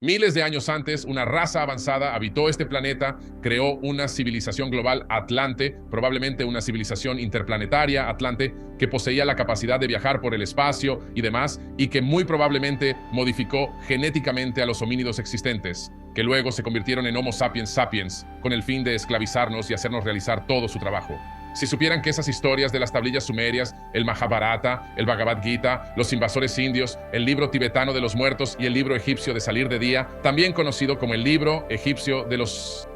Miles de años antes, una raza avanzada habitó este planeta, creó una civilización global Atlante, probablemente una civilización interplanetaria Atlante, que poseía la capacidad de viajar por el espacio y demás, y que muy probablemente modificó genéticamente a los homínidos existentes, que luego se convirtieron en Homo sapiens sapiens, con el fin de esclavizarnos y hacernos realizar todo su trabajo. Si supieran que esas historias de las tablillas sumerias, el Mahabharata, el Bhagavad Gita, los invasores indios, el libro tibetano de los muertos y el libro egipcio de salir de día, también conocido como el libro egipcio de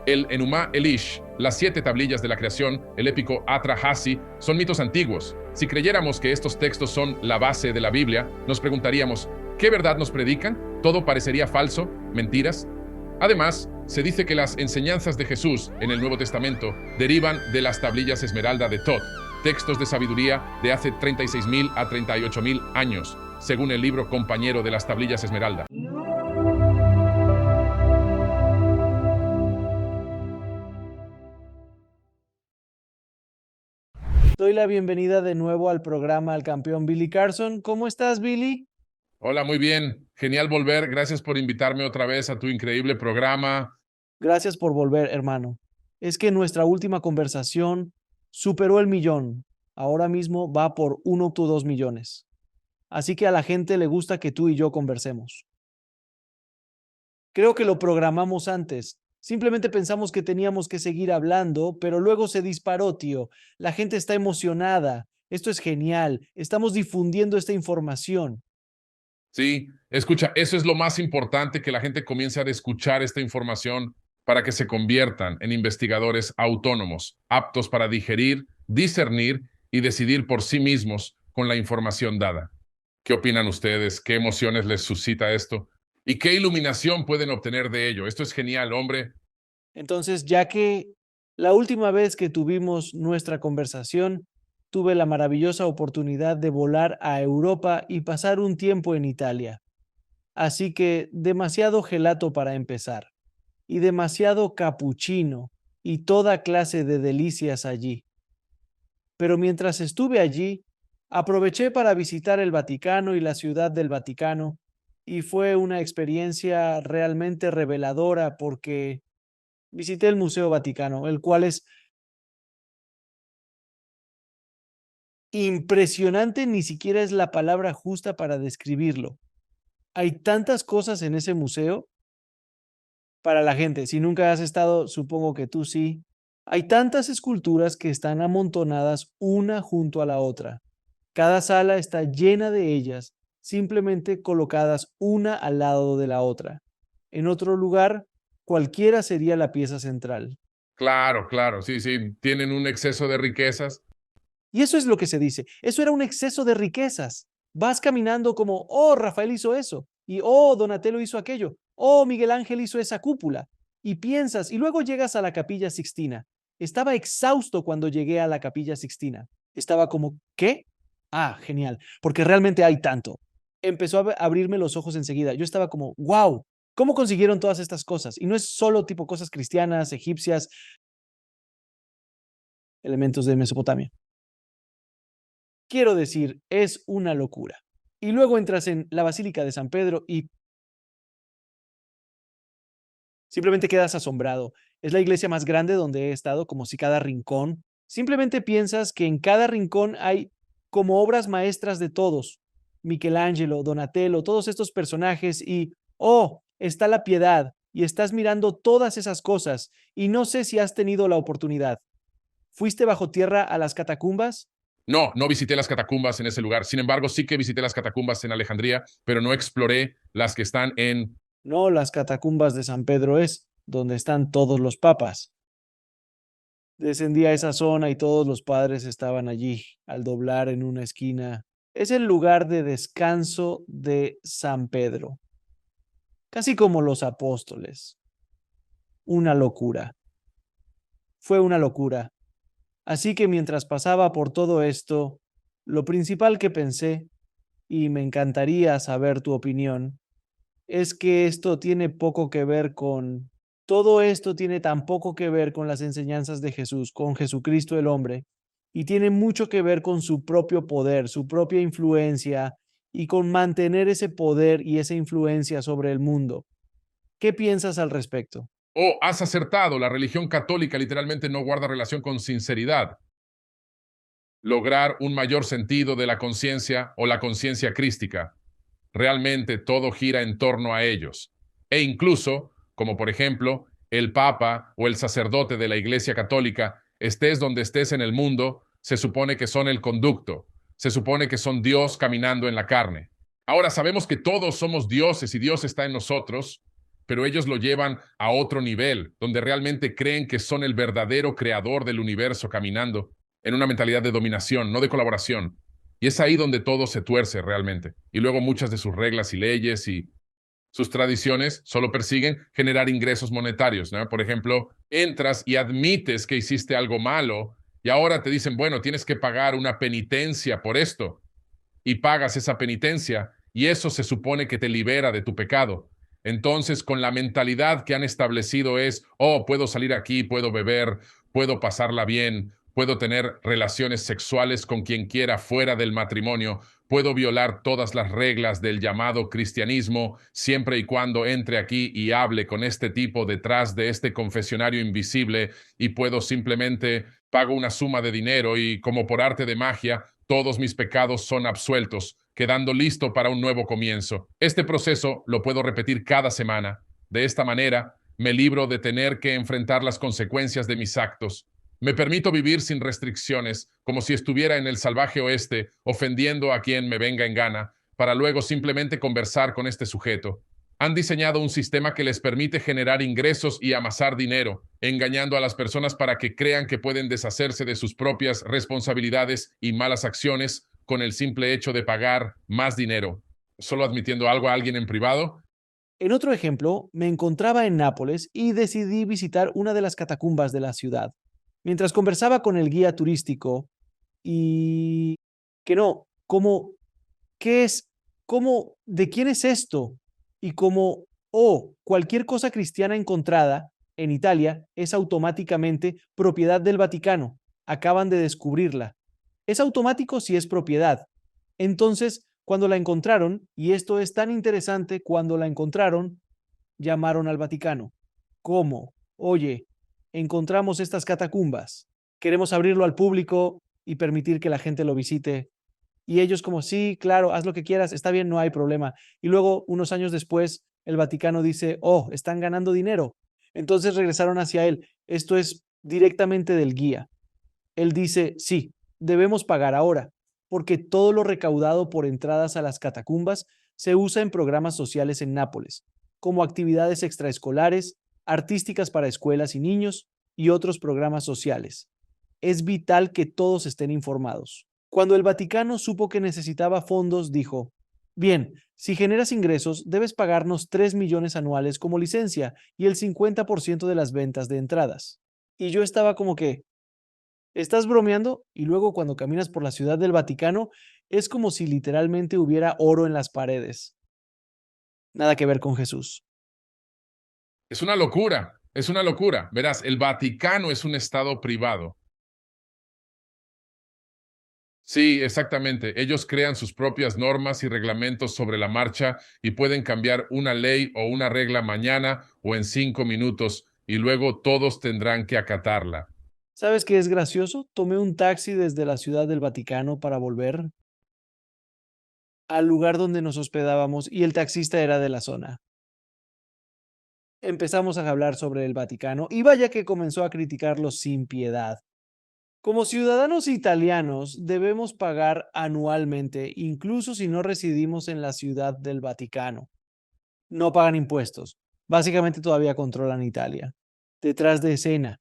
el Enuma Elish, las 7 tablillas de la creación, el épico Atrahasis, son mitos antiguos. Si creyéramos que estos textos son la base de la Biblia, nos preguntaríamos, ¿qué verdad nos predican? ¿Todo parecería falso? ¿Mentiras? Además, se dice que las enseñanzas de Jesús en el Nuevo Testamento derivan de las tablillas esmeralda de Thoth, textos de sabiduría de hace 36.000 a 38.000 años, según el libro compañero de las tablillas esmeralda. Doy la bienvenida de nuevo al programa al campeón Billy Carson. ¿Cómo estás, Billy? Hola, muy bien. Genial volver. Gracias por invitarme otra vez a tu increíble programa. Gracias por volver, hermano. Es que nuestra última conversación superó el millón. Ahora mismo va por 1.2 millones. Así que a la gente le gusta que tú y yo conversemos. Creo que lo programamos antes. Simplemente pensamos que teníamos que seguir hablando, pero luego se disparó, tío. La gente está emocionada. Esto es genial. Estamos difundiendo esta información. Sí, escucha, eso es lo más importante, que la gente comience a escuchar esta información para que se conviertan en investigadores autónomos, aptos para digerir, discernir y decidir por sí mismos con la información dada. ¿Qué opinan ustedes? ¿Qué emociones les suscita esto? ¿Y qué iluminación pueden obtener de ello? Esto es genial, hombre. Entonces, ya que la última vez que tuvimos nuestra conversación, tuve la maravillosa oportunidad de volar a Europa y pasar un tiempo en Italia. Así que demasiado gelato para empezar, y demasiado capuchino y toda clase de delicias allí. Pero mientras estuve allí, aproveché para visitar el Vaticano y la ciudad del Vaticano, y fue una experiencia realmente reveladora porque visité el Museo Vaticano, el cual es impresionante, ni siquiera es la palabra justa para describirlo. Hay tantas cosas en ese museo para la gente. Si nunca has estado, supongo que tú sí. Hay tantas esculturas que están amontonadas una junto a la otra. Cada sala está llena de ellas, simplemente colocadas una al lado de la otra. En otro lugar, cualquiera sería la pieza central. Claro, claro, sí, sí, tienen un exceso de riquezas. Y eso es lo que se dice. Eso era un exceso de riquezas. Vas caminando como, oh, Rafael hizo eso, y oh, Donatello hizo aquello, oh, Miguel Ángel hizo esa cúpula. Y piensas, y luego llegas a la Capilla Sixtina. Estaba exhausto cuando llegué a la Capilla Sixtina. Estaba como, ¿qué? Ah, genial, porque realmente hay tanto. Empezó a abrirme los ojos enseguida. Yo estaba como, wow, ¿cómo consiguieron todas estas cosas? Y no es solo tipo cosas cristianas, egipcias, elementos de Mesopotamia. Quiero decir, es una locura. Y luego entras en la Basílica de San Pedro y simplemente quedas asombrado. Es la iglesia más grande donde he estado, como si cada rincón. Simplemente piensas que en cada rincón hay como obras maestras de todos. Michelangelo, Donatello, todos estos personajes y, oh, está la piedad y estás mirando todas esas cosas y no sé si has tenido la oportunidad. ¿Fuiste bajo tierra a las catacumbas? No, no visité las catacumbas en ese lugar. Sin embargo, sí que visité las catacumbas en Alejandría, pero no exploré las que están en... No, las catacumbas de San Pedro es donde están todos los papas. Descendí a esa zona y todos los padres estaban allí al doblar en una esquina. Es el lugar de descanso de San Pedro, casi como los apóstoles. Una locura. Fue una locura. Así que mientras pasaba por todo esto, lo principal que pensé, y me encantaría saber tu opinión, es que esto tiene poco que ver con, todo esto tiene tan poco que ver con las enseñanzas de Jesús, con Jesucristo el hombre, y tiene mucho que ver con su propio poder, su propia influencia, y con mantener ese poder y esa influencia sobre el mundo. ¿Qué piensas al respecto? Oh, has acertado, la religión católica literalmente no guarda relación con sinceridad. Lograr un mayor sentido de la conciencia o la conciencia crística. Realmente todo gira en torno a ellos. E incluso, como por ejemplo, el Papa o el sacerdote de la Iglesia Católica, estés donde estés en el mundo, se supone que son el conducto, se supone que son Dios caminando en la carne. Ahora sabemos que todos somos dioses y Dios está en nosotros, pero ellos lo llevan a otro nivel, donde realmente creen que son el verdadero creador del universo caminando en una mentalidad de dominación, no de colaboración. Y es ahí donde todo se tuerce realmente. Y luego muchas de sus reglas y leyes y sus tradiciones solo persiguen generar ingresos monetarios, ¿no? Por ejemplo, entras y admites que hiciste algo malo y ahora te dicen, bueno, tienes que pagar una penitencia por esto y pagas esa penitencia y eso se supone que te libera de tu pecado. Entonces, con la mentalidad que han establecido es, oh, puedo salir aquí, puedo beber, puedo pasarla bien, puedo tener relaciones sexuales con quien quiera fuera del matrimonio, puedo violar todas las reglas del llamado cristianismo siempre y cuando entre aquí y hable con este tipo detrás de este confesionario invisible y puedo simplemente pago una suma de dinero y como por arte de magia, todos mis pecados son absueltos, quedando listo para un nuevo comienzo. Este proceso lo puedo repetir cada semana. De esta manera, me libro de tener que enfrentar las consecuencias de mis actos. Me permito vivir sin restricciones, como si estuviera en el salvaje oeste, ofendiendo a quien me venga en gana, para luego simplemente conversar con este sujeto. Han diseñado un sistema que les permite generar ingresos y amasar dinero, engañando a las personas para que crean que pueden deshacerse de sus propias responsabilidades y malas acciones con el simple hecho de pagar más dinero. Solo admitiendo algo a alguien en privado. En otro ejemplo, me encontraba en Nápoles y decidí visitar una de las catacumbas de la ciudad. Mientras conversaba con el guía turístico y que no, como, ¿qué es? ¿Cómo? ¿De quién es esto? Y como, oh, cualquier cosa cristiana encontrada en Italia es automáticamente propiedad del Vaticano. Acaban de descubrirla. Es automático si es propiedad. Entonces, cuando la encontraron, y esto es tan interesante, cuando la encontraron, llamaron al Vaticano. ¿Cómo? Oye, encontramos estas catacumbas. Queremos abrirlo al público y permitir que la gente lo visite. Y ellos como, sí, claro, haz lo que quieras, está bien, no hay problema. Y luego, unos años después, el Vaticano dice, oh, están ganando dinero. Entonces regresaron hacia él. Esto es directamente del guía. Él dice, sí, debemos pagar ahora, porque todo lo recaudado por entradas a las catacumbas se usa en programas sociales en Nápoles, como actividades extraescolares, artísticas para escuelas y niños y otros programas sociales. Es vital que todos estén informados. Cuando el Vaticano supo que necesitaba fondos, dijo, bien, si generas ingresos, debes pagarnos 3 millones anuales como licencia y el 50% de las ventas de entradas. Y yo estaba como que, ¿estás bromeando? Y luego cuando caminas por la ciudad del Vaticano, es como si literalmente hubiera oro en las paredes. Nada que ver con Jesús. Es una locura, es una locura. Verás, el Vaticano es un estado privado. Sí, exactamente. Ellos crean sus propias normas y reglamentos sobre la marcha y pueden cambiar una ley o una regla mañana o en 5 minutos y luego todos tendrán que acatarla. ¿Sabes qué es gracioso? Tomé un taxi desde la ciudad del Vaticano para volver al lugar donde nos hospedábamos y el taxista era de la zona. Empezamos a hablar sobre el Vaticano y vaya que comenzó a criticarlo sin piedad. Como ciudadanos italianos debemos pagar anualmente, incluso si no residimos en la ciudad del Vaticano. No pagan impuestos. Básicamente todavía controlan Italia. Detrás de escena.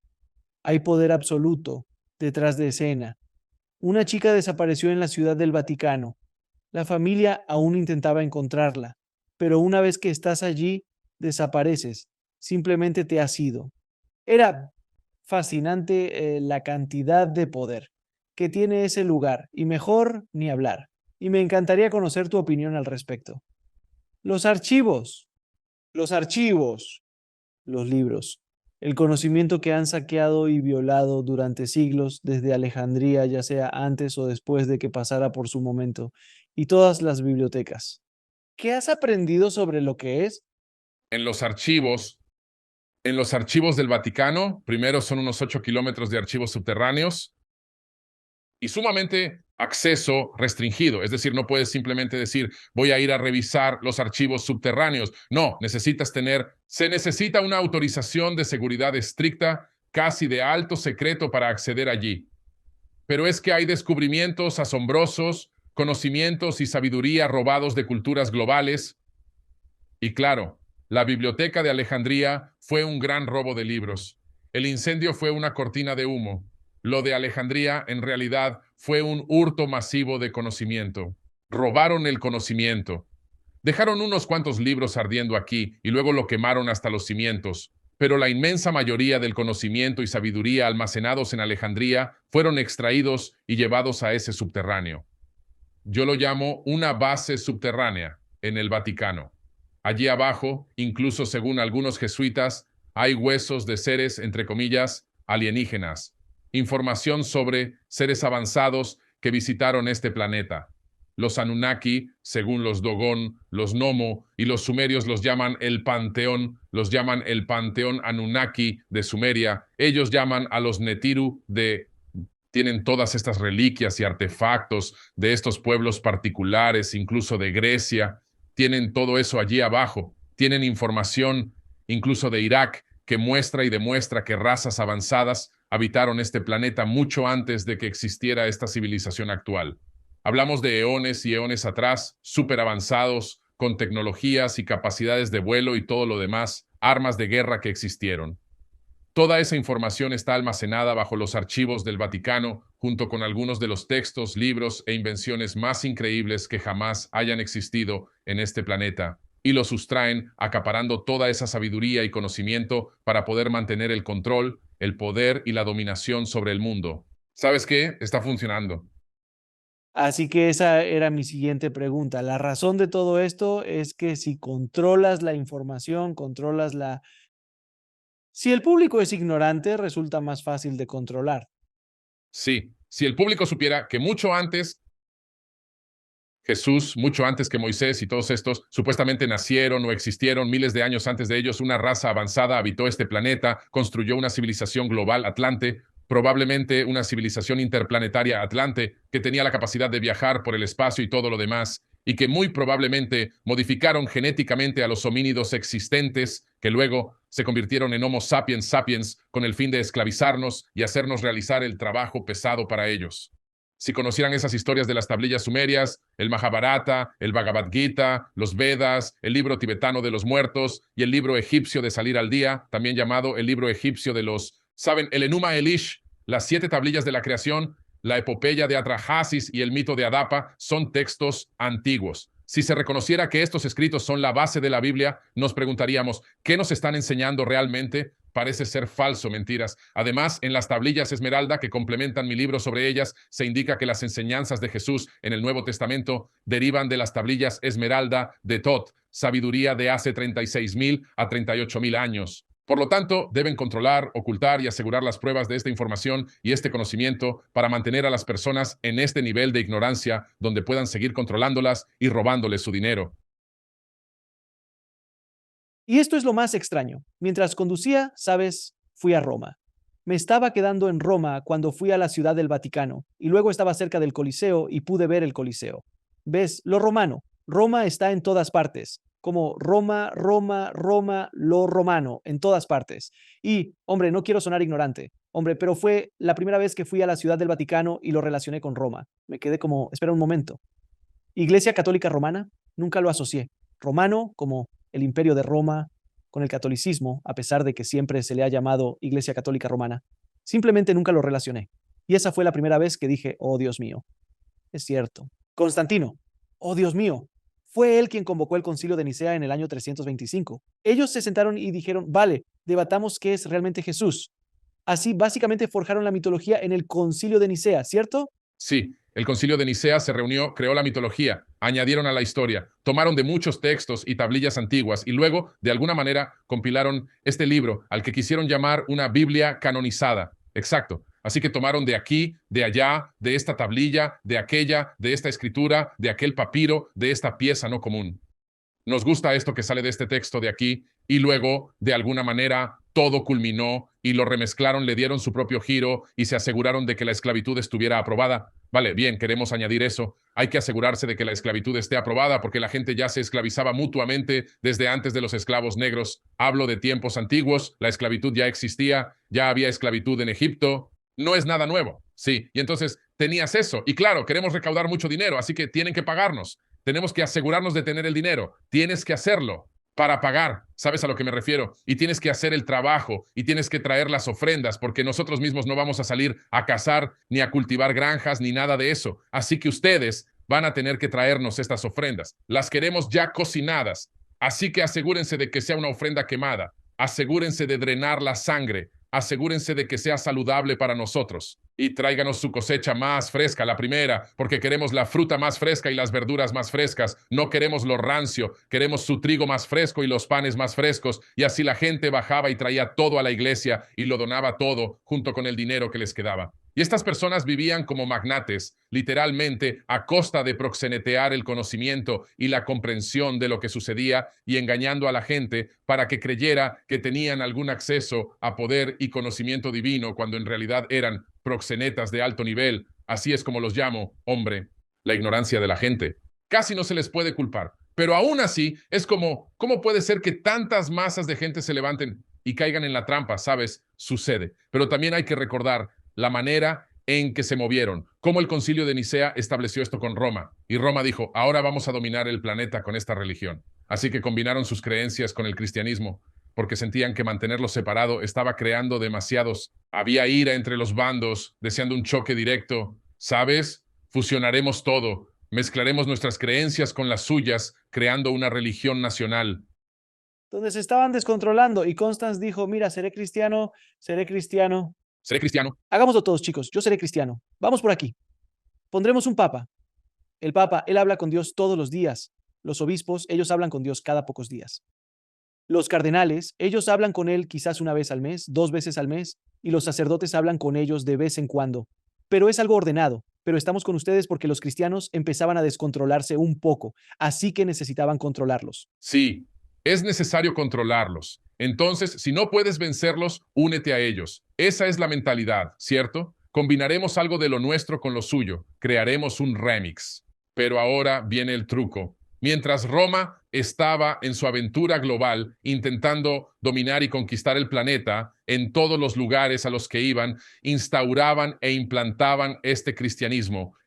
Hay poder absoluto. Detrás de escena. Una chica desapareció en la ciudad del Vaticano. La familia aún intentaba encontrarla, pero una vez que estás allí, desapareces. Simplemente te has ido. Era fascinante la cantidad de poder que tiene ese lugar y mejor ni hablar. Y me encantaría conocer tu opinión al respecto. Los archivos, los archivos, los libros, el conocimiento que han saqueado y violado durante siglos desde Alejandría, ya sea antes o después de que pasara por su momento, y todas las bibliotecas. ¿Qué has aprendido sobre lo que es? en los archivos, en los archivos del Vaticano, primero son unos 8 kilómetros de archivos subterráneos y sumamente acceso restringido. Es decir, no puedes simplemente decir, voy a ir a revisar los archivos subterráneos. No, se necesita una autorización de seguridad estricta, casi de alto secreto para acceder allí. Pero es que hay descubrimientos asombrosos, conocimientos y sabiduría robados de culturas globales. Y claro, la Biblioteca de Alejandría fue un gran robo de libros. El incendio fue una cortina de humo. Lo de Alejandría, en realidad, fue un hurto masivo de conocimiento. Robaron el conocimiento. Dejaron unos cuantos libros ardiendo aquí y luego lo quemaron hasta los cimientos. Pero la inmensa mayoría del conocimiento y sabiduría almacenados en Alejandría fueron extraídos y llevados a ese subterráneo. Yo lo llamo una base subterránea en el Vaticano. Allí abajo, incluso según algunos jesuitas, hay huesos de seres, entre comillas, alienígenas. Información sobre seres avanzados que visitaron este planeta. Los Anunnaki, según los Dogon, los Nomo y los sumerios los llaman el Panteón Anunnaki de Sumeria. Ellos llaman a los Netiru tienen todas estas reliquias y artefactos de estos pueblos particulares, incluso de Grecia. Tienen todo eso allí abajo. Tienen información, incluso de Irak, que muestra y demuestra que razas avanzadas habitaron este planeta mucho antes de que existiera esta civilización actual. Hablamos de eones y eones atrás, súper avanzados, con tecnologías y capacidades de vuelo y todo lo demás, armas de guerra que existieron. Toda esa información está almacenada bajo los archivos del Vaticano, junto con algunos de los textos, libros e invenciones más increíbles que jamás hayan existido en este planeta, y lo sustraen, acaparando toda esa sabiduría y conocimiento para poder mantener el control, el poder y la dominación sobre el mundo. ¿Sabes qué? Está funcionando. Así que esa era mi siguiente pregunta. La razón de todo esto es que si controlas la información, controlas la... Si el público es ignorante, resulta más fácil de controlar. Sí, si el público supiera que mucho antes Jesús, mucho antes que Moisés y todos estos, supuestamente nacieron o existieron miles de años antes de ellos, una raza avanzada habitó este planeta, construyó una civilización global Atlante, probablemente una civilización interplanetaria Atlante, que tenía la capacidad de viajar por el espacio y todo lo demás, y que muy probablemente modificaron genéticamente a los homínidos existentes, que luego se convirtieron en Homo sapiens sapiens con el fin de esclavizarnos y hacernos realizar el trabajo pesado para ellos. Si conocieran esas historias de las tablillas sumerias, el Mahabharata, el Bhagavad Gita, los Vedas, el libro tibetano de los muertos y el libro egipcio de Salir al Día, también llamado el libro egipcio de ¿saben? El Enuma Elish, las 7 tablillas de la creación, la epopeya de Atrahasis y el mito de Adapa son textos antiguos. Si se reconociera que estos escritos son la base de la Biblia, nos preguntaríamos, ¿qué nos están enseñando realmente? Parece ser falso, mentiras. Además, en las tablillas esmeralda que complementan mi libro sobre ellas, se indica que las enseñanzas de Jesús en el Nuevo Testamento derivan de las tablillas esmeralda de Tot, sabiduría de hace 36.000 a 38.000 años. Por lo tanto, deben controlar, ocultar y asegurar las pruebas de esta información y este conocimiento para mantener a las personas en este nivel de ignorancia donde puedan seguir controlándolas y robándoles su dinero. Y esto es lo más extraño. Mientras conducía, sabes, fui a Roma. Me estaba quedando en Roma cuando fui a la ciudad del Vaticano y luego estaba cerca del Coliseo y pude ver el Coliseo. ¿Ves? Lo romano. Roma está en todas partes. Como Roma, Roma, Roma, lo romano, en todas partes. Y, hombre, no quiero sonar ignorante, hombre, pero fue la primera vez que fui a la ciudad del Vaticano y lo relacioné con Roma. Me quedé como, espera un momento. Iglesia Católica Romana, nunca lo asocié. Romano como el Imperio de Roma con el catolicismo, a pesar de que siempre se le ha llamado Iglesia Católica Romana. Simplemente nunca lo relacioné. Y esa fue la primera vez que dije, oh Dios mío, es cierto. Constantino, oh Dios mío, fue él quien convocó el concilio de Nicea en el año 325. Ellos se sentaron y dijeron, vale, debatamos qué es realmente Jesús. Así básicamente forjaron la mitología en el concilio de Nicea, ¿cierto? Sí, el concilio de Nicea se reunió, creó la mitología, añadieron a la historia, tomaron de muchos textos y tablillas antiguas y luego, de alguna manera, compilaron este libro al que quisieron llamar una Biblia canonizada. Exacto. Así que tomaron de aquí, de allá, de esta tablilla, de aquella, de esta escritura, de aquel papiro, de esta pieza no común. Nos gusta esto que sale de este texto de aquí, y luego, de alguna manera, todo culminó y lo remezclaron, le dieron su propio giro y se aseguraron de que la esclavitud estuviera aprobada. Vale, bien, queremos añadir eso. Hay que asegurarse de que la esclavitud esté aprobada porque la gente ya se esclavizaba mutuamente desde antes de los esclavos negros. Hablo de tiempos antiguos, la esclavitud ya existía, ya había esclavitud en Egipto. No es nada nuevo, sí. Y entonces tenías eso. Y claro, queremos recaudar mucho dinero, así que tienen que pagarnos. Tenemos que asegurarnos de tener el dinero. Tienes que hacerlo para pagar, ¿sabes a lo que me refiero? Y tienes que hacer el trabajo y tienes que traer las ofrendas porque nosotros mismos no vamos a salir a cazar ni a cultivar granjas ni nada de eso. Así que ustedes van a tener que traernos estas ofrendas. Las queremos ya cocinadas. Así que asegúrense de que sea una ofrenda quemada. Asegúrense de drenar la sangre. Asegúrense de que sea saludable para nosotros. Y tráiganos su cosecha más fresca, la primera, porque queremos la fruta más fresca y las verduras más frescas. No queremos lo rancio, queremos su trigo más fresco y los panes más frescos. Y así la gente bajaba y traía todo a la iglesia y lo donaba todo junto con el dinero que les quedaba. Y estas personas vivían como magnates, literalmente a costa de proxenetear el conocimiento y la comprensión de lo que sucedía y engañando a la gente para que creyera que tenían algún acceso a poder y conocimiento divino cuando en realidad eran proxenetas de alto nivel. Así es como los llamo, hombre, la ignorancia de la gente. Casi no se les puede culpar. Pero aún así, es como, ¿cómo puede ser que tantas masas de gente se levanten y caigan en la trampa? ¿Sabes? Sucede. Pero también hay que recordar la manera en que se movieron, cómo el concilio de Nicea estableció esto con Roma. Y Roma dijo, ahora vamos a dominar el planeta con esta religión. Así que combinaron sus creencias con el cristianismo, porque sentían que mantenerlo separado estaba creando demasiados. Había ira entre los bandos, deseando un choque directo. ¿Sabes? Fusionaremos todo, mezclaremos nuestras creencias con las suyas, creando una religión nacional. Donde se estaban descontrolando y Constance dijo, mira, seré cristiano, seré cristiano. ¿Seré cristiano? Hagámoslo todos, chicos, yo seré cristiano. Vamos por aquí. Pondremos un papa. El papa, él habla con Dios todos los días. Los obispos, ellos hablan con Dios cada pocos días. Los cardenales, ellos hablan con él quizás una vez al mes, 2 veces al mes, y los sacerdotes hablan con ellos de vez en cuando. Pero es algo ordenado. Pero estamos con ustedes porque los cristianos empezaban a descontrolarse un poco, así que necesitaban controlarlos. Sí, es necesario controlarlos. Entonces, si no puedes vencerlos, únete a ellos. Esa es la mentalidad, ¿cierto? Combinaremos algo de lo nuestro con lo suyo. Crearemos un remix. Pero ahora viene el truco. Mientras Roma estaba en su aventura global, intentando dominar y conquistar el planeta, en todos los lugares a los que iban, instauraban e implantaban este cristianismo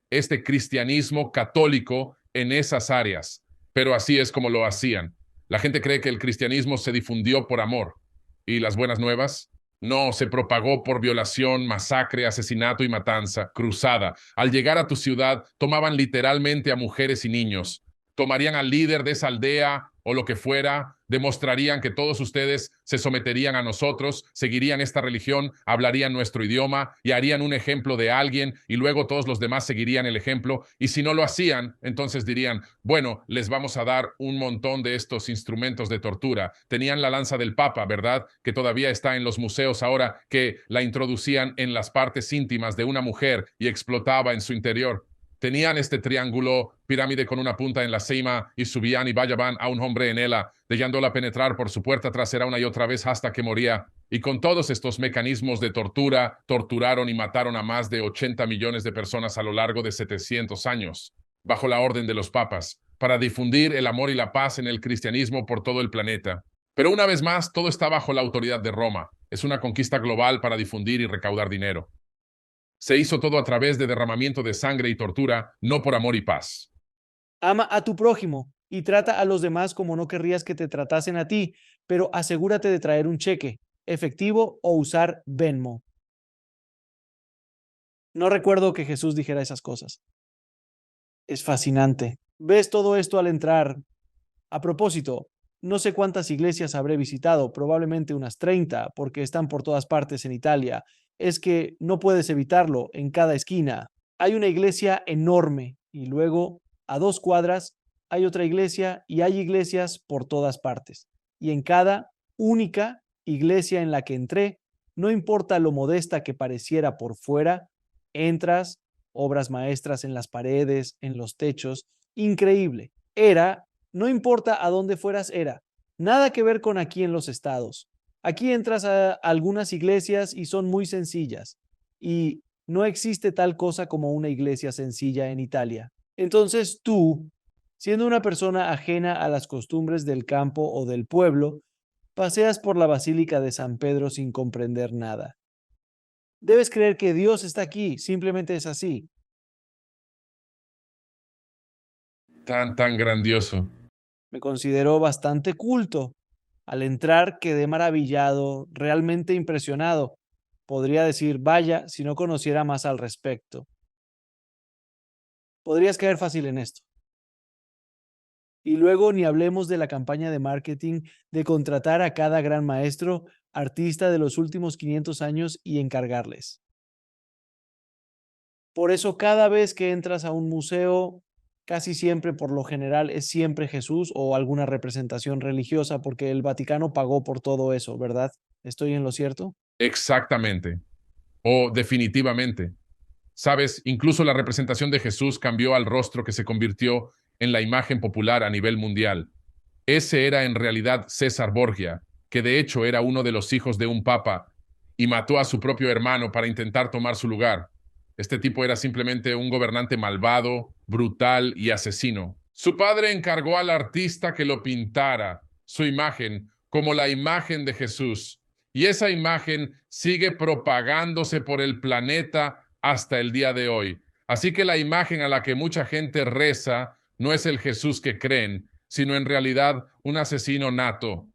católico en esas áreas. Pero así es como lo hacían. La gente cree que el cristianismo se difundió por amor. ¿Y las buenas nuevas? No, se propagó por violación, masacre, asesinato y matanza, cruzada. Al llegar a tu ciudad, tomaban literalmente a mujeres y niños. Tomarían al líder de esa aldea o lo que fuera, demostrarían que todos ustedes se someterían a nosotros, seguirían esta religión, hablarían nuestro idioma y harían un ejemplo de alguien y luego todos los demás seguirían el ejemplo. Y si no lo hacían, entonces dirían, bueno, les vamos a dar un montón de estos instrumentos de tortura. Tenían la lanza del Papa, ¿verdad? Que todavía está en los museos ahora, que la introducían en las partes íntimas de una mujer y explotaba en su interior. Tenían este triángulo pirámide con una punta en la cima y subían y vallaban a un hombre en ella, dejándola penetrar por su puerta trasera una y otra vez hasta que moría. Y con todos estos mecanismos de tortura, torturaron y mataron a más de 80 millones de personas a lo largo de 700 años, bajo la orden de los papas, para difundir el amor y la paz en el cristianismo por todo el planeta. Pero una vez más, todo está bajo la autoridad de Roma. Es una conquista global para difundir y recaudar dinero. Se hizo todo a través de derramamiento de sangre y tortura, no por amor y paz. Ama a tu prójimo y trata a los demás como no querrías que te tratasen a ti, pero asegúrate de traer un cheque, efectivo o usar Venmo. No recuerdo que Jesús dijera esas cosas. Es fascinante. Ves todo esto al entrar. A propósito, no sé cuántas iglesias habré visitado, probablemente unas 30, porque están por todas partes en Italia. Es que no puedes evitarlo, en cada esquina. Hay una iglesia enorme y luego, a 2 cuadras, hay otra iglesia y hay iglesias por todas partes. Y en cada única iglesia en la que entré, no importa lo modesta que pareciera por fuera, entras, obras maestras en las paredes, en los techos, increíble. No importa a dónde fueras, era. Nada que ver con aquí en los estados. Aquí entras a algunas iglesias y son muy sencillas. Y no existe tal cosa como una iglesia sencilla en Italia. Entonces tú, siendo una persona ajena a las costumbres del campo o del pueblo, paseas por la Basílica de San Pedro sin comprender nada. Debes creer que Dios está aquí, simplemente es así. Tan grandioso. Me considero bastante culto. Al entrar quedé maravillado, realmente impresionado. Podría decir, vaya, si no conociera más al respecto. Podrías caer fácil en esto. Y luego ni hablemos de la campaña de marketing de contratar a cada gran maestro, artista de los últimos 500 años y encargarles. Por eso cada vez que entras a un museo, casi siempre, por lo general, es siempre Jesús o alguna representación religiosa, porque el Vaticano pagó por todo eso, ¿verdad? ¿Estoy en lo cierto? Exactamente. O definitivamente. Sabes, incluso la representación de Jesús cambió al rostro que se convirtió en la imagen popular a nivel mundial. Ese era en realidad César Borgia, que de hecho era uno de los hijos de un papa y mató a su propio hermano para intentar tomar su lugar. Este tipo era simplemente un gobernante malvado, brutal y asesino. Su padre encargó al artista que lo pintara, su imagen, como la imagen de Jesús. Y esa imagen sigue propagándose por el planeta hasta el día de hoy. Así que la imagen a la que mucha gente reza no es el Jesús que creen, sino en realidad un asesino nato.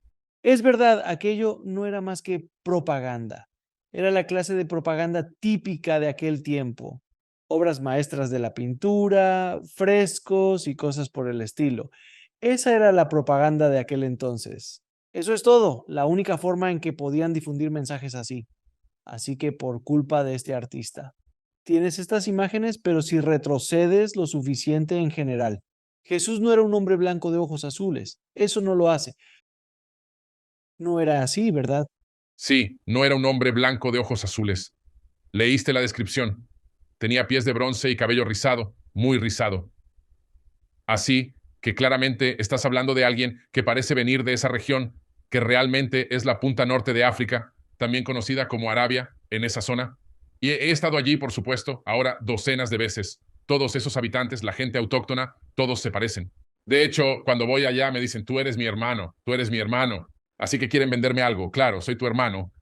Es verdad, aquello no era más que propaganda. Era la clase de propaganda típica de aquel tiempo. Obras maestras de la pintura, frescos y cosas por el estilo. Esa era la propaganda de aquel entonces. Eso es todo, la única forma en que podían difundir mensajes así. Así que por culpa de este artista. Tienes estas imágenes, pero si retrocedes lo suficiente en general. Jesús no era un hombre blanco de ojos azules. Eso no lo hace. No era así, ¿verdad? Sí, no era un hombre blanco de ojos azules. Leíste la descripción. Tenía pies de bronce y cabello rizado, muy rizado. Así que claramente estás hablando de alguien que parece venir de esa región, que realmente es la punta norte de África, también conocida como Arabia, en esa zona. Y he estado allí, por supuesto, ahora docenas de veces. Todos esos habitantes, la gente autóctona, todos se parecen. De hecho, cuando voy allá me dicen, tú eres mi hermano, tú eres mi hermano. Así que quieren venderme algo. Claro, soy tu hermano,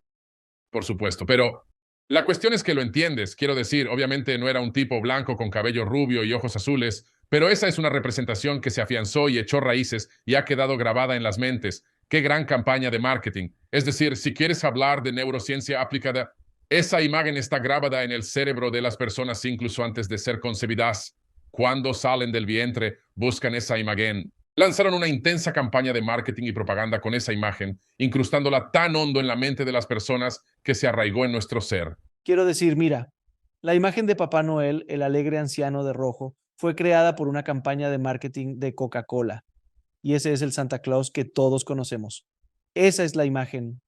por supuesto. Pero la cuestión es que lo entiendes. Quiero decir, obviamente no era un tipo blanco con cabello rubio y ojos azules, pero esa es una representación que se afianzó y echó raíces y ha quedado grabada en las mentes. Qué gran campaña de marketing. Es decir, si quieres hablar de neurociencia aplicada, esa imagen está grabada en el cerebro de las personas incluso antes de ser concebidas. Cuando salen del vientre, buscan esa imagen. Lanzaron una intensa campaña de marketing y propaganda con esa imagen, incrustándola tan hondo en la mente de las personas que se arraigó en nuestro ser. Quiero decir, mira, la imagen de Papá Noel, el alegre anciano de rojo, fue creada por una campaña de marketing de Coca-Cola. Y ese es el Santa Claus que todos conocemos. Esa es la imagen.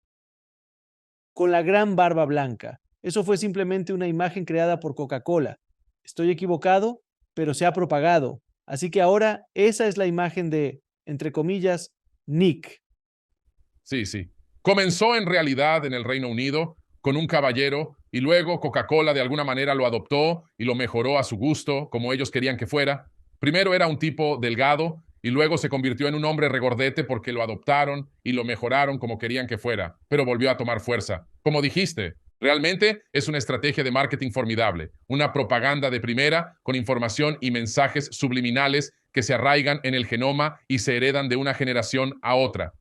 Con la gran barba blanca. Eso fue simplemente una imagen creada por Coca-Cola. Estoy equivocado, pero se ha propagado. Así que ahora esa es la imagen de, entre comillas, Nick. Sí, sí. Comenzó en realidad en el Reino Unido con un caballero y luego Coca-Cola de alguna manera lo adoptó y lo mejoró a su gusto, como ellos querían que fuera. Primero era un tipo delgado y luego se convirtió en un hombre regordete porque lo adoptaron y lo mejoraron como querían que fuera, pero volvió a tomar fuerza. Como dijiste, realmente es una estrategia de marketing formidable, una propaganda de primera con información y mensajes subliminales que se arraigan en el genoma y se heredan de una generación a otra.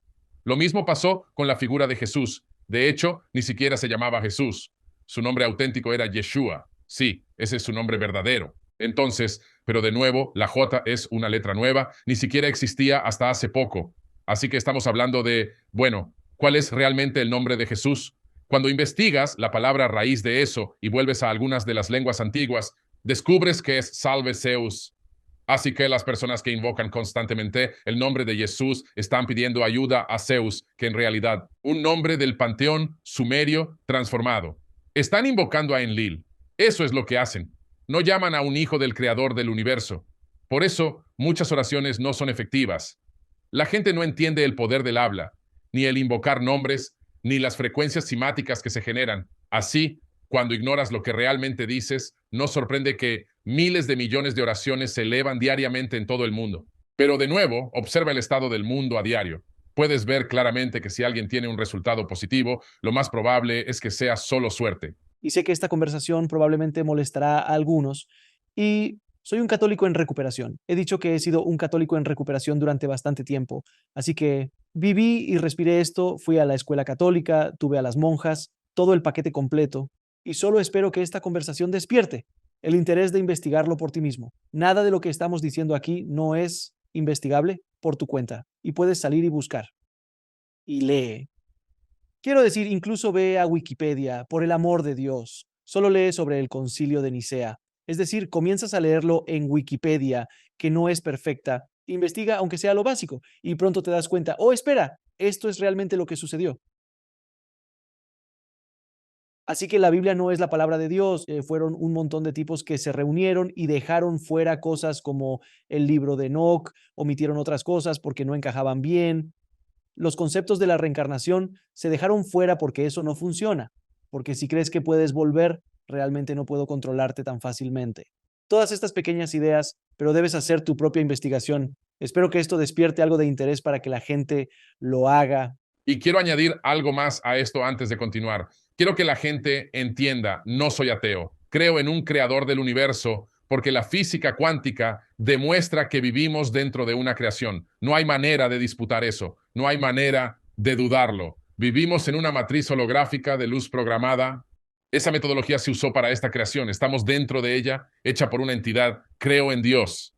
Lo mismo pasó con la figura de Jesús. De hecho, ni siquiera se llamaba Jesús. Su nombre auténtico era Yeshua. Sí, ese es su nombre verdadero. Entonces, pero de nuevo, la J es una letra nueva, ni siquiera existía hasta hace poco. Así que estamos hablando de, bueno, ¿cuál es realmente el nombre de Jesús? Cuando investigas la palabra raíz de eso y vuelves a algunas de las lenguas antiguas, descubres que es Salve Zeus. Así que las personas que invocan constantemente el nombre de Jesús están pidiendo ayuda a Zeus, que en realidad un nombre del panteón sumerio transformado. Están invocando a Enlil. Eso es lo que hacen. No llaman a un hijo del creador del universo. Por eso muchas oraciones no son efectivas. La gente no entiende el poder del habla, ni el invocar nombres, ni las frecuencias simáticas que se generan. Así, cuando ignoras lo que realmente dices, no sorprende que miles de millones de oraciones se elevan diariamente en todo el mundo. Pero de nuevo, observa el estado del mundo a diario. Puedes ver claramente que si alguien tiene un resultado positivo, lo más probable es que sea solo suerte. Y sé que esta conversación probablemente molestará a algunos. Y soy un católico en recuperación. He dicho que he sido un católico en recuperación durante bastante tiempo. Así que viví y respiré esto, fui a la escuela católica, tuve a las monjas, todo el paquete completo. Y solo espero que esta conversación despierte el interés de investigarlo por ti mismo. Nada de lo que estamos diciendo aquí no es investigable por tu cuenta. Y puedes salir y buscar. Y lee. Quiero decir, incluso ve a Wikipedia, por el amor de Dios. Solo lee sobre el Concilio de Nicea. Es decir, comienzas a leerlo en Wikipedia, que no es perfecta. Investiga, aunque sea lo básico, y pronto te das cuenta, oh, espera, esto es realmente lo que sucedió. Así que la Biblia no es la palabra de Dios. Fueron un montón de tipos que se reunieron y dejaron fuera cosas como el libro de Enoch, omitieron otras cosas porque no encajaban bien. Los conceptos de la reencarnación se dejaron fuera porque eso no funciona, porque si crees que puedes volver, realmente no puedo controlarte tan fácilmente. Todas estas pequeñas ideas, pero debes hacer tu propia investigación. Espero que esto despierte algo de interés para que la gente lo haga. Y quiero añadir algo más a esto antes de continuar. Quiero que la gente entienda, no soy ateo. Creo en un creador del universo porque la física cuántica demuestra que vivimos dentro de una creación. No hay manera de disputar eso. No hay manera de dudarlo. Vivimos en una matriz holográfica de luz programada. Esa metodología se usó para esta creación. Estamos dentro de ella, hecha por una entidad. Creo en Dios.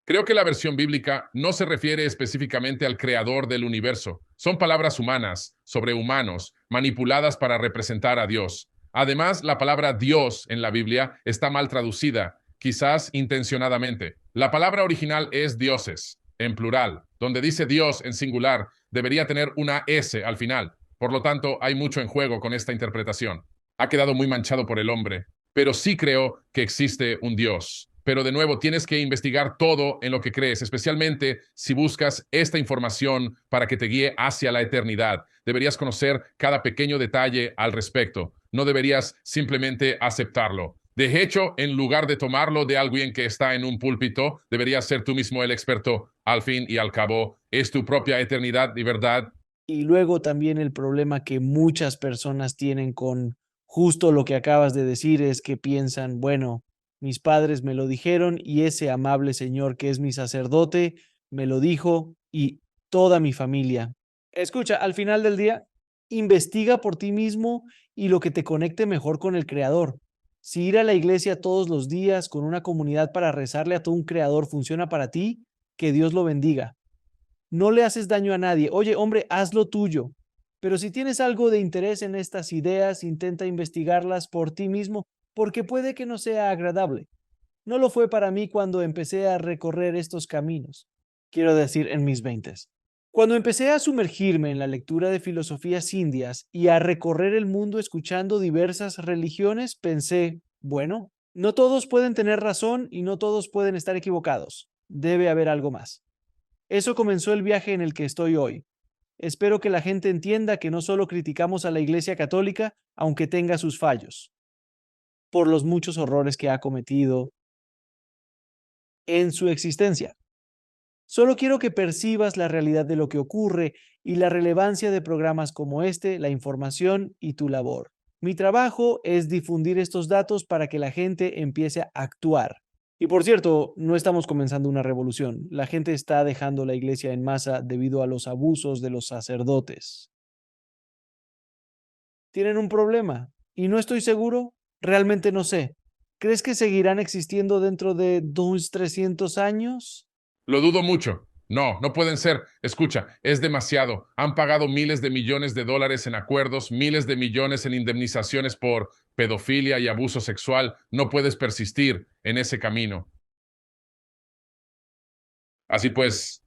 Creo que la versión bíblica no se refiere específicamente al creador del universo. Son palabras humanas, sobre humanos, manipuladas para representar a Dios. Además, la palabra Dios en la Biblia está mal traducida, quizás intencionadamente. La palabra original es dioses, en plural. Donde dice Dios en singular, debería tener una S al final. Por lo tanto, hay mucho en juego con esta interpretación. Ha quedado muy manchado por el hombre, pero sí creo que existe un Dios. Pero de nuevo, tienes que investigar todo en lo que crees, especialmente si buscas esta información para que te guíe hacia la eternidad. Deberías conocer cada pequeño detalle al respecto. No deberías simplemente aceptarlo. De hecho, en lugar de tomarlo de alguien que está en un púlpito, deberías ser tú mismo el experto. Al fin y al cabo, es tu propia eternidad y verdad. Y luego también el problema que muchas personas tienen con justo lo que acabas de decir es que piensan, bueno, mis padres me lo dijeron y ese amable señor que es mi sacerdote me lo dijo y toda mi familia. Escucha, al final del día, investiga por ti mismo y lo que te conecte mejor con el Creador. Si ir a la iglesia todos los días con una comunidad para rezarle a todo un Creador funciona para ti, que Dios lo bendiga. No le haces daño a nadie. Oye, hombre, haz lo tuyo. Pero si tienes algo de interés en estas ideas, intenta investigarlas por ti mismo, porque puede que no sea agradable. No lo fue para mí cuando empecé a recorrer estos caminos. Quiero decir, en mis veintes. Cuando empecé a sumergirme en la lectura de filosofías indias y a recorrer el mundo escuchando diversas religiones, pensé, bueno, no todos pueden tener razón y no todos pueden estar equivocados. Debe haber algo más. Eso comenzó el viaje en el que estoy hoy. Espero que la gente entienda que no solo criticamos a la Iglesia Católica, aunque tenga sus fallos, por los muchos horrores que ha cometido en su existencia. Solo quiero que percibas la realidad de lo que ocurre y la relevancia de programas como este, la información y tu labor. Mi trabajo es difundir estos datos para que la gente empiece a actuar. Y por cierto, no estamos comenzando una revolución. La gente está dejando la iglesia en masa debido a los abusos de los sacerdotes. Tienen un problema y no estoy seguro, realmente no sé. ¿Crees que seguirán existiendo dentro de 300 años? Lo dudo mucho. No, no pueden ser. Escucha, es demasiado. Han pagado miles de millones de dólares en acuerdos, miles de millones en indemnizaciones por pedofilia y abuso sexual. No puedes persistir en ese camino. Así pues,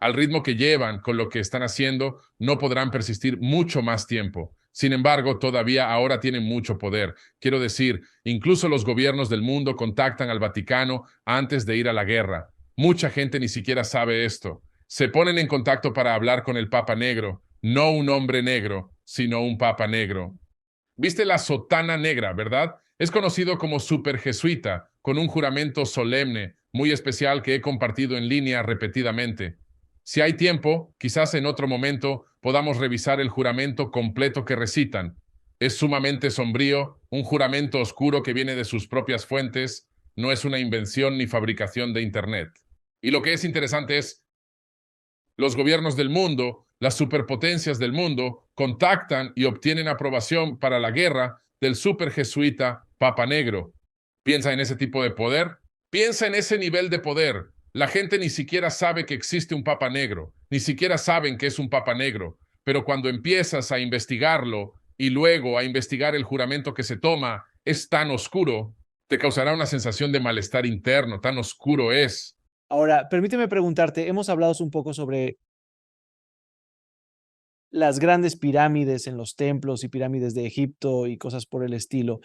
al ritmo que llevan con lo que están haciendo, no podrán persistir mucho más tiempo. Sin embargo, todavía ahora tienen mucho poder. Quiero decir, incluso los gobiernos del mundo contactan al Vaticano antes de ir a la guerra. Mucha gente ni siquiera sabe esto. Se ponen en contacto para hablar con el Papa Negro, no un hombre negro, sino un Papa Negro. Viste la sotana negra, ¿verdad? Es conocido como super jesuita, con un juramento solemne, muy especial que he compartido en línea repetidamente. Si hay tiempo, quizás en otro momento podamos revisar el juramento completo que recitan. Es sumamente sombrío, un juramento oscuro que viene de sus propias fuentes, no es una invención ni fabricación de Internet. Y lo que es interesante es los gobiernos del mundo, las superpotencias del mundo, contactan y obtienen aprobación para la guerra del superjesuita Papa Negro. ¿Piensa en ese tipo de poder? Piensa en ese nivel de poder. La gente ni siquiera sabe que existe un Papa Negro, ni siquiera saben que es un Papa Negro, pero cuando empiezas a investigarlo y luego a investigar el juramento que se toma, es tan oscuro, te causará una sensación de malestar interno, tan oscuro es. Ahora, permíteme preguntarte, hemos hablado un poco sobre las grandes pirámides en los templos y pirámides de Egipto y cosas por el estilo.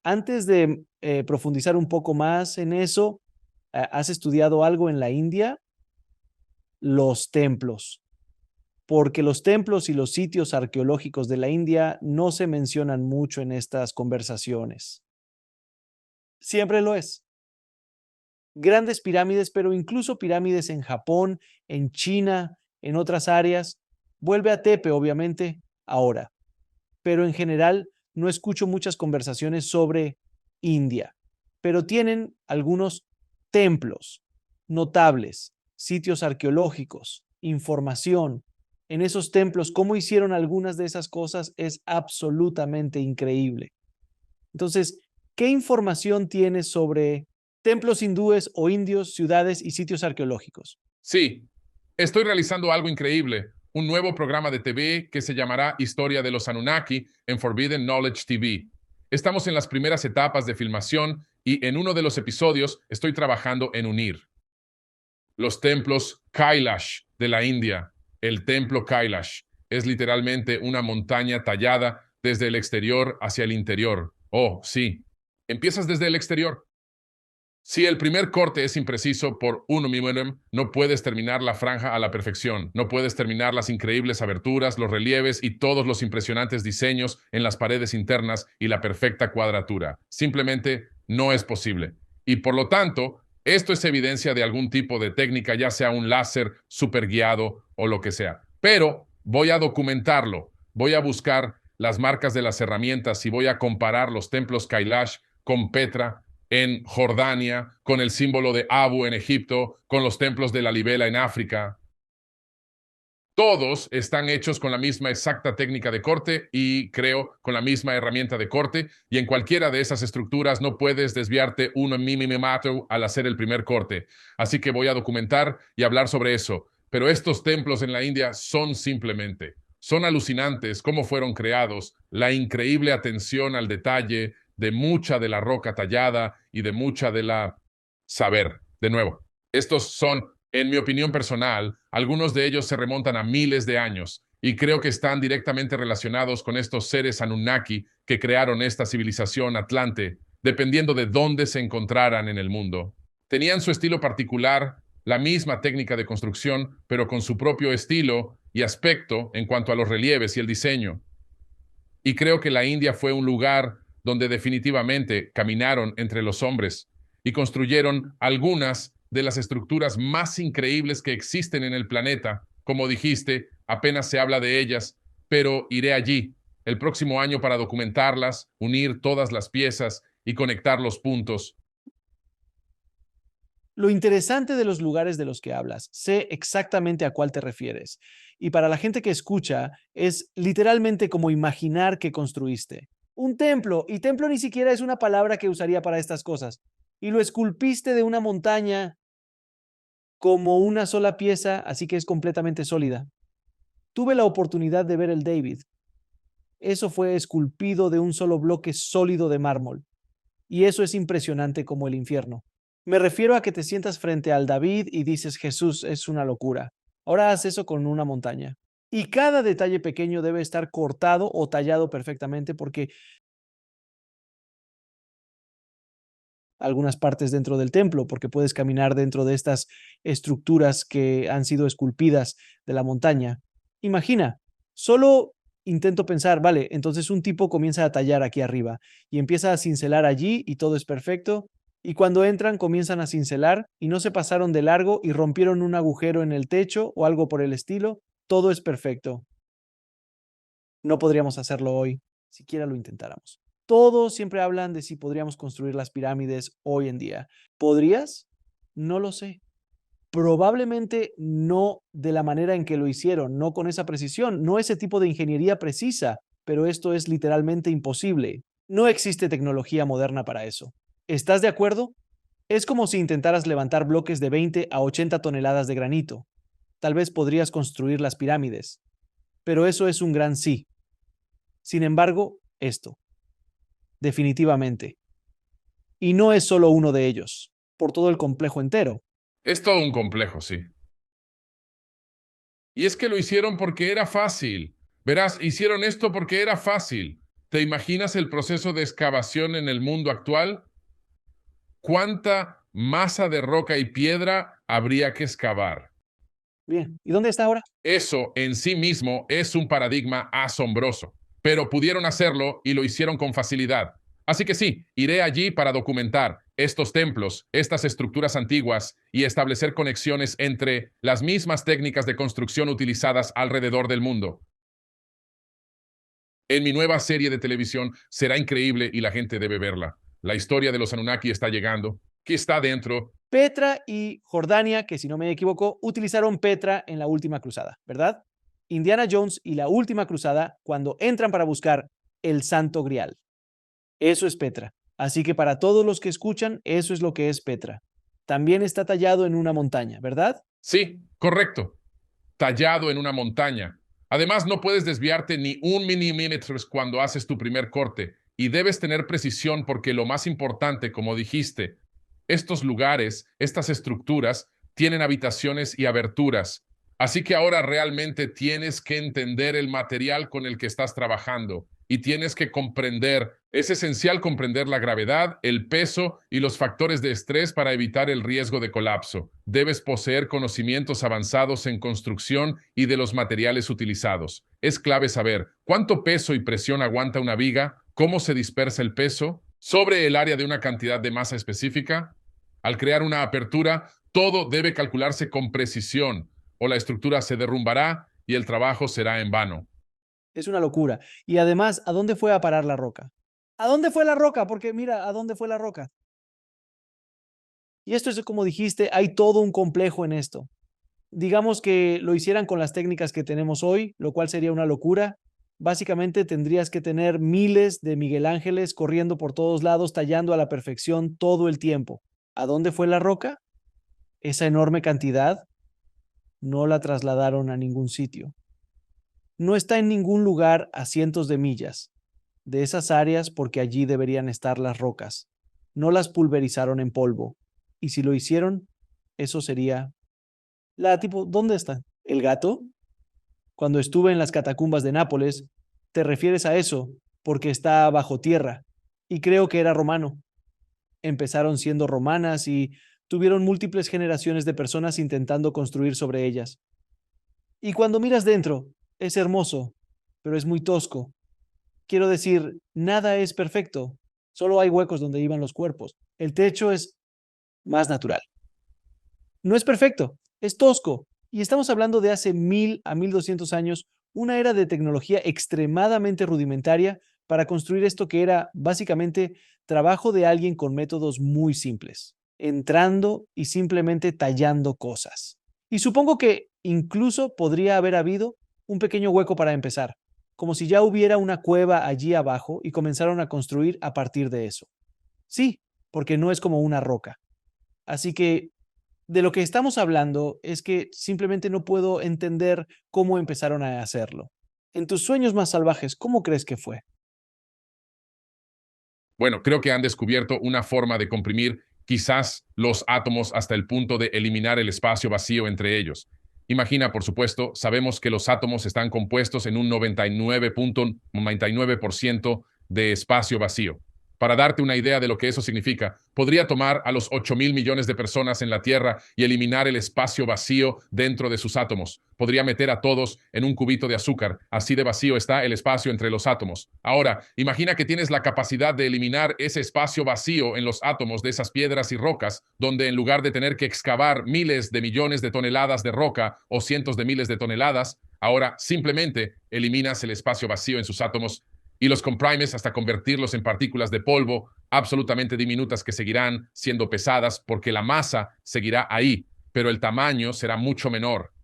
Antes de profundizar un poco más en eso, ¿has estudiado algo en la India? Los templos, porque los templos y los sitios arqueológicos de la India no se mencionan mucho en estas conversaciones. Siempre lo es. Grandes pirámides, pero incluso pirámides en Japón, en China, en otras áreas. Vuelve a Tepe, obviamente, ahora, pero en general no escucho muchas conversaciones sobre India, pero tienen algunos templos notables, sitios arqueológicos, información. En esos templos, cómo hicieron algunas de esas cosas es absolutamente increíble. Entonces, ¿qué información tienes sobre templos hindúes o indios, ciudades y sitios arqueológicos? Sí, estoy realizando algo increíble, un nuevo programa de TV que se llamará Historia de los Anunnaki en Forbidden Knowledge TV. Estamos en las primeras etapas de filmación y en uno de los episodios estoy trabajando en unir los templos Kailash de la India. El templo Kailash es literalmente una montaña tallada desde el exterior hacia el interior. Oh, sí. Empiezas desde el exterior. Si el primer corte es impreciso por 1 mm, no puedes terminar la franja a la perfección, no puedes terminar las increíbles aberturas, los relieves y todos los impresionantes diseños en las paredes internas y la perfecta cuadratura. Simplemente no es posible. Y por lo tanto, esto es evidencia de algún tipo de técnica, ya sea un láser super guiado o lo que sea. Pero voy a documentarlo, voy a buscar las marcas de las herramientas y voy a comparar los templos Kailash con Petra en Jordania, con el símbolo de Abu en Egipto, con los templos de la Libela en África. Todos están hechos con la misma exacta técnica de corte y, creo, con la misma herramienta de corte, y en cualquiera de esas estructuras no puedes desviarte 1 mm al hacer el primer corte. Así que voy a documentar y hablar sobre eso. Pero estos templos en la India son alucinantes cómo fueron creados, la increíble atención al detalle de mucha de la roca tallada y de mucha de la saber. De nuevo, estos son, en mi opinión personal, algunos de ellos se remontan a miles de años y creo que están directamente relacionados con estos seres Anunnaki que crearon esta civilización atlante, dependiendo de dónde se encontraran en el mundo. Tenían su estilo particular, la misma técnica de construcción, pero con su propio estilo y aspecto en cuanto a los relieves y el diseño. Y creo que la India fue un lugar donde definitivamente caminaron entre los hombres y construyeron algunas de las estructuras más increíbles que existen en el planeta. Como dijiste, apenas se habla de ellas, pero iré allí el próximo año para documentarlas, unir todas las piezas y conectar los puntos. Lo interesante de los lugares de los que hablas, sé exactamente a cuál te refieres. Y para la gente que escucha, es literalmente como imaginar que construiste un templo, y templo ni siquiera es una palabra que usaría para estas cosas, y lo esculpiste de una montaña como una sola pieza, así que es completamente sólida. Tuve la oportunidad de ver el David. Eso fue esculpido de un solo bloque sólido de mármol. Y eso es impresionante como el infierno. Me refiero a que te sientas frente al David y dices, Jesús, es una locura. Ahora haz eso con una montaña. Y cada detalle pequeño debe estar cortado o tallado perfectamente porque algunas partes dentro del templo, porque puedes caminar dentro de estas estructuras que han sido esculpidas de la montaña. Imagina, solo intento pensar, vale, entonces un tipo comienza a tallar aquí arriba y empieza a cincelar allí y todo es perfecto. Y cuando entran comienzan a cincelar y no se pasaron de largo y rompieron un agujero en el techo o algo por el estilo. Todo es perfecto. No podríamos hacerlo hoy, siquiera lo intentáramos. Todos siempre hablan de si podríamos construir las pirámides hoy en día. ¿Podrías? No lo sé. Probablemente no de la manera en que lo hicieron, no con esa precisión, no ese tipo de ingeniería precisa, pero esto es literalmente imposible. No existe tecnología moderna para eso. ¿Estás de acuerdo? Es como si intentaras levantar bloques de 20 a 80 toneladas de granito. Tal vez podrías construir las pirámides, pero eso es un gran sí. Sin embargo, esto, definitivamente. Y no es solo uno de ellos, por todo el complejo entero. Es todo un complejo, sí. Y es que lo hicieron porque era fácil. Verás, hicieron esto porque era fácil. ¿Te imaginas el proceso de excavación en el mundo actual? ¿Cuánta masa de roca y piedra habría que excavar? Bien, ¿y dónde está ahora? Eso en sí mismo es un paradigma asombroso, pero pudieron hacerlo y lo hicieron con facilidad. Así que sí, iré allí para documentar estos templos, estas estructuras antiguas y establecer conexiones entre las mismas técnicas de construcción utilizadas alrededor del mundo. En mi nueva serie de televisión será increíble y la gente debe verla. La historia de los Anunnaki está llegando. ¿Qué está dentro? Petra y Jordania, que si no me equivoco, utilizaron Petra en la última cruzada, ¿verdad? Indiana Jones y la última cruzada cuando entran para buscar el Santo Grial. Eso es Petra. Así que para todos los que escuchan, eso es lo que es Petra. También está tallado en una montaña, ¿verdad? Sí, correcto. Tallado en una montaña. Además, no puedes desviarte ni un milímetro cuando haces tu primer corte y debes tener precisión porque lo más importante, como dijiste, estos lugares, estas estructuras, tienen habitaciones y aberturas. Así que ahora realmente tienes que entender el material con el que estás trabajando y tienes que comprender, es esencial comprender la gravedad, el peso y los factores de estrés para evitar el riesgo de colapso. Debes poseer conocimientos avanzados en construcción y de los materiales utilizados. Es clave saber cuánto peso y presión aguanta una viga, cómo se dispersa el peso sobre el área de una cantidad de masa específica. Al crear una apertura, todo debe calcularse con precisión o la estructura se derrumbará y el trabajo será en vano. Es una locura. Y además, ¿a dónde fue a parar la roca? ¿A dónde fue la roca? Porque mira, ¿a dónde fue la roca? Y esto es como dijiste, hay todo un complejo en esto. Digamos que lo hicieran con las técnicas que tenemos hoy, lo cual sería una locura. Básicamente tendrías que tener miles de Miguel Ángeles corriendo por todos lados, tallando a la perfección todo el tiempo. ¿A dónde fue la roca? Esa enorme cantidad no la trasladaron a ningún sitio. No está en ningún lugar a cientos de millas de esas áreas porque allí deberían estar las rocas. No las pulverizaron en polvo. Y si lo hicieron, eso sería la tipo, ¿dónde está? ¿El gato? Cuando estuve en las catacumbas de Nápoles, te refieres a eso porque está bajo tierra. Y creo que era romano. Empezaron siendo romanas y tuvieron múltiples generaciones de personas intentando construir sobre ellas. Y cuando miras dentro, es hermoso, pero es muy tosco. Quiero decir, nada es perfecto. Solo hay huecos donde iban los cuerpos. El techo es más natural. No es perfecto, es tosco. Y estamos hablando de hace 1000 a 1200 años, una era de tecnología extremadamente rudimentaria para construir esto que era básicamente trabajo de alguien con métodos muy simples, entrando y simplemente tallando cosas. Y supongo que incluso podría haber habido un pequeño hueco para empezar, como si ya hubiera una cueva allí abajo y comenzaron a construir a partir de eso. Sí, porque no es como una roca. Así que de lo que estamos hablando es que simplemente no puedo entender cómo empezaron a hacerlo. En tus sueños más salvajes, ¿cómo crees que fue? Bueno, creo que han descubierto una forma de comprimir quizás los átomos hasta el punto de eliminar el espacio vacío entre ellos. Imagina, por supuesto, sabemos que los átomos están compuestos en un 99.99% de espacio vacío. Para darte una idea de lo que eso significa, podría tomar a los 8.000 millones de personas en la Tierra y eliminar el espacio vacío dentro de sus átomos. Podría meter a todos en un cubito de azúcar. Así de vacío está el espacio entre los átomos. Ahora, imagina que tienes la capacidad de eliminar ese espacio vacío en los átomos de esas piedras y rocas, donde en lugar de tener que excavar miles de millones de toneladas de roca o cientos de miles de toneladas, ahora simplemente eliminas el espacio vacío en sus átomos y los comprimes hasta convertirlos en partículas de polvo absolutamente diminutas que seguirán siendo pesadas porque la masa seguirá ahí, pero el tamaño será mucho menor.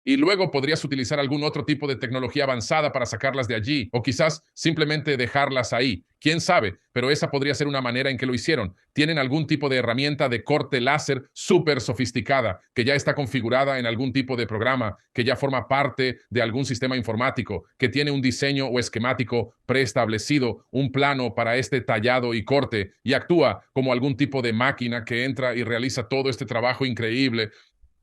Y luego podrías utilizar algún otro tipo de tecnología avanzada para sacarlas de allí, o quizás simplemente dejarlas ahí. ¿Quién sabe? Pero esa podría ser una manera en que lo hicieron. Tienen algún tipo de herramienta de corte láser súper sofisticada, que ya está configurada en algún tipo de programa, que ya forma parte de algún sistema informático, que tiene un diseño o esquemático preestablecido, un plano para este tallado y corte, y actúa como algún tipo de máquina que entra y realiza todo este trabajo increíble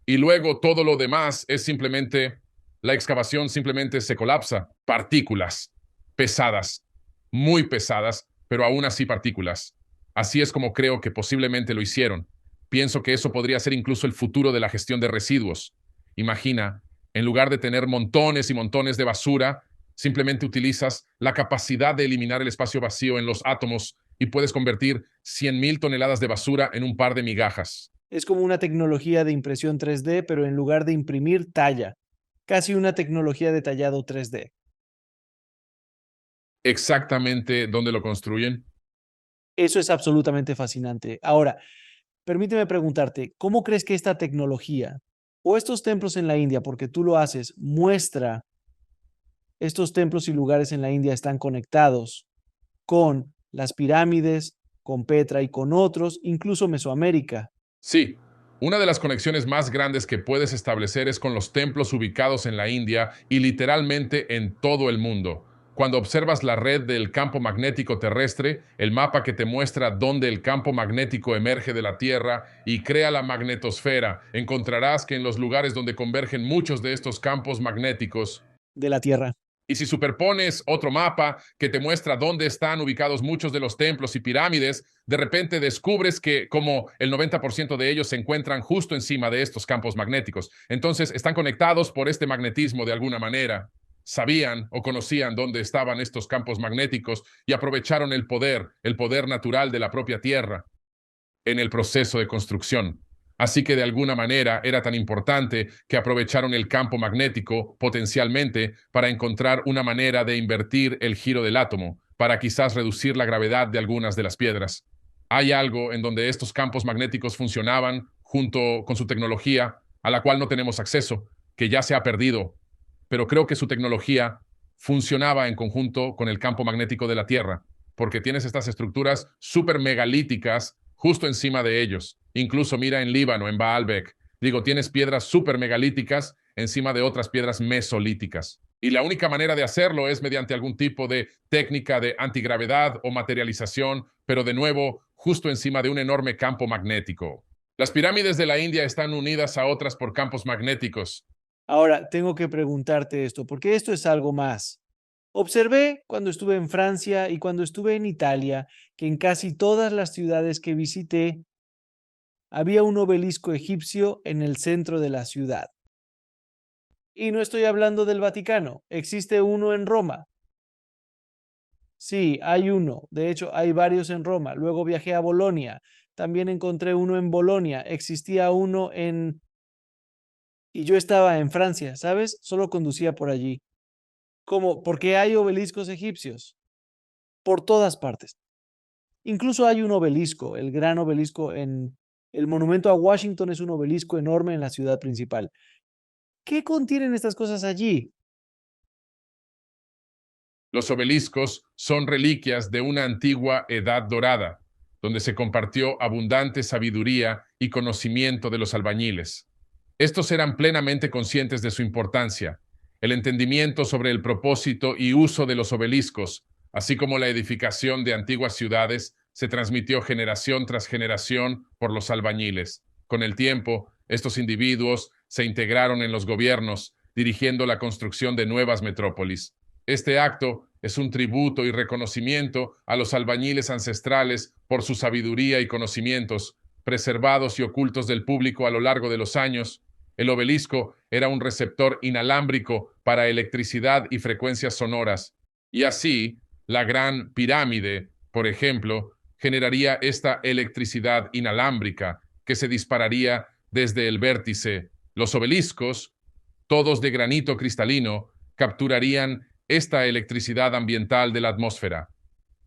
y luego todo lo demás es simplemente, la excavación simplemente se colapsa. Partículas pesadas, muy pesadas, pero aún así partículas. Así es como creo que posiblemente lo hicieron. Pienso que eso podría ser incluso el futuro de la gestión de residuos. Imagina, en lugar de tener montones y montones de basura, simplemente utilizas la capacidad de eliminar el espacio vacío en los átomos y puedes convertir 100.000 toneladas de basura en un par de migajas. Es como una tecnología de impresión 3D, pero en lugar de imprimir, talla. Casi una tecnología de tallado 3D. Exactamente dónde lo construyen. Eso es absolutamente fascinante. Ahora, permíteme preguntarte, ¿cómo crees que esta tecnología o estos templos en la India, porque tú lo haces, muestra estos templos y lugares en la India están conectados con las pirámides, con Petra y con otros, incluso Mesoamérica? Sí, una de las conexiones más grandes que puedes establecer es con los templos ubicados en la India y literalmente en todo el mundo. Cuando observas la red del campo magnético terrestre, el mapa que te muestra dónde el campo magnético emerge de la Tierra y crea la magnetosfera, encontrarás que en los lugares donde convergen muchos de estos campos magnéticos, De la Tierra. y si superpones otro mapa que te muestra dónde están ubicados muchos de los templos y pirámides, de repente descubres que como el 90% de ellos se encuentran justo encima de estos campos magnéticos. Entonces están conectados por este magnetismo de alguna manera. Sabían o conocían dónde estaban estos campos magnéticos y aprovecharon el poder natural de la propia Tierra en el proceso de construcción. Así que de alguna manera era tan importante que aprovecharon el campo magnético potencialmente para encontrar una manera de invertir el giro del átomo, para quizás reducir la gravedad de algunas de las piedras. Hay algo en donde estos campos magnéticos funcionaban junto con su tecnología, a la cual no tenemos acceso, que ya se ha perdido, pero creo que su tecnología funcionaba en conjunto con el campo magnético de la Tierra, porque tienes estas estructuras súper megalíticas justo encima de ellos. Incluso mira en Líbano, en Baalbek. Digo, tienes piedras súper megalíticas encima de otras piedras mesolíticas. Y la única manera de hacerlo es mediante algún tipo de técnica de antigravedad o materialización, pero de nuevo, justo encima de un enorme campo magnético. Las pirámides de la India están unidas a otras por campos magnéticos. Ahora, tengo que preguntarte esto, porque esto es algo más. Observé cuando estuve en Francia y cuando estuve en Italia que en casi todas las ciudades que visité había un obelisco egipcio en el centro de la ciudad. Y no estoy hablando del Vaticano, existe uno en Roma. Sí, hay uno. De hecho, hay varios en Roma. Luego viajé a Bolonia. También encontré uno en Bolonia. Existía uno en... Y yo estaba en Francia, ¿sabes? Solo conducía por allí. ¿Cómo? Porque hay obeliscos egipcios por todas partes. Incluso hay un obelisco, el gran obelisco en... El monumento a Washington es un obelisco enorme en la ciudad principal. ¿Qué contienen estas cosas allí? Los obeliscos son reliquias de una antigua edad dorada, donde se compartió abundante sabiduría y conocimiento de los albañiles. Estos eran plenamente conscientes de su importancia. El entendimiento sobre el propósito y uso de los obeliscos, así como la edificación de antiguas ciudades, se transmitió generación tras generación por los albañiles. Con el tiempo, estos individuos se integraron en los gobiernos, dirigiendo la construcción de nuevas metrópolis. Este acto es un tributo y reconocimiento a los albañiles ancestrales por su sabiduría y conocimientos, preservados y ocultos del público a lo largo de los años. El obelisco era un receptor inalámbrico para electricidad y frecuencias sonoras, y así la Gran Pirámide, por ejemplo, generaría esta electricidad inalámbrica que se dispararía desde el vértice. Los obeliscos, todos de granito cristalino, capturarían esta electricidad ambiental de la atmósfera.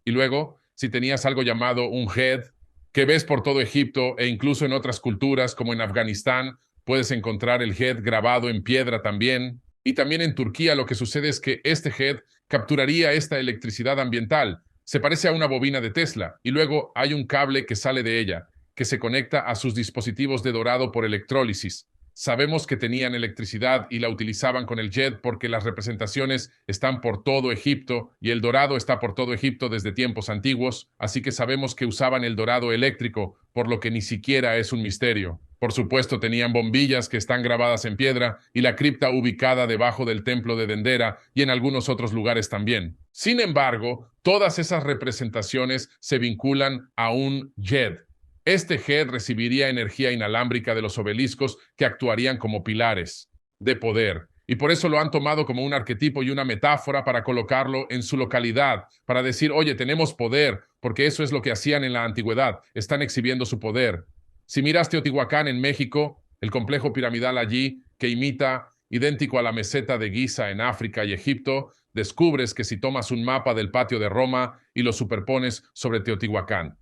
Y luego, si tenías algo llamado un head, que ves por todo Egipto e incluso en otras culturas como en Afganistán, puedes encontrar el head grabado en piedra también. Y también en Turquía lo que sucede es que este head capturaría esta electricidad ambiental. Se parece a una bobina de Tesla y luego hay un cable que sale de ella, que se conecta a sus dispositivos de dorado por electrólisis. Sabemos que tenían electricidad y la utilizaban con el jet porque las representaciones están por todo Egipto y el dorado está por todo Egipto desde tiempos antiguos, así que sabemos que usaban el dorado eléctrico, por lo que ni siquiera es un misterio. Por supuesto, tenían bombillas que están grabadas en piedra y la cripta ubicada debajo del templo de Dendera y en algunos otros lugares también. Sin embargo, todas esas representaciones se vinculan a un jet. Este head recibiría energía inalámbrica de los obeliscos que actuarían como pilares de poder. Y por eso lo han tomado como un arquetipo y una metáfora para colocarlo en su localidad, para decir, oye, tenemos poder, porque eso es lo que hacían en la antigüedad, están exhibiendo su poder. Si miras Teotihuacán en México, el complejo piramidal allí, que imita idéntico a la meseta de Giza en África y Egipto, descubres que si tomas un mapa del patio de Roma y lo superpones sobre Teotihuacán,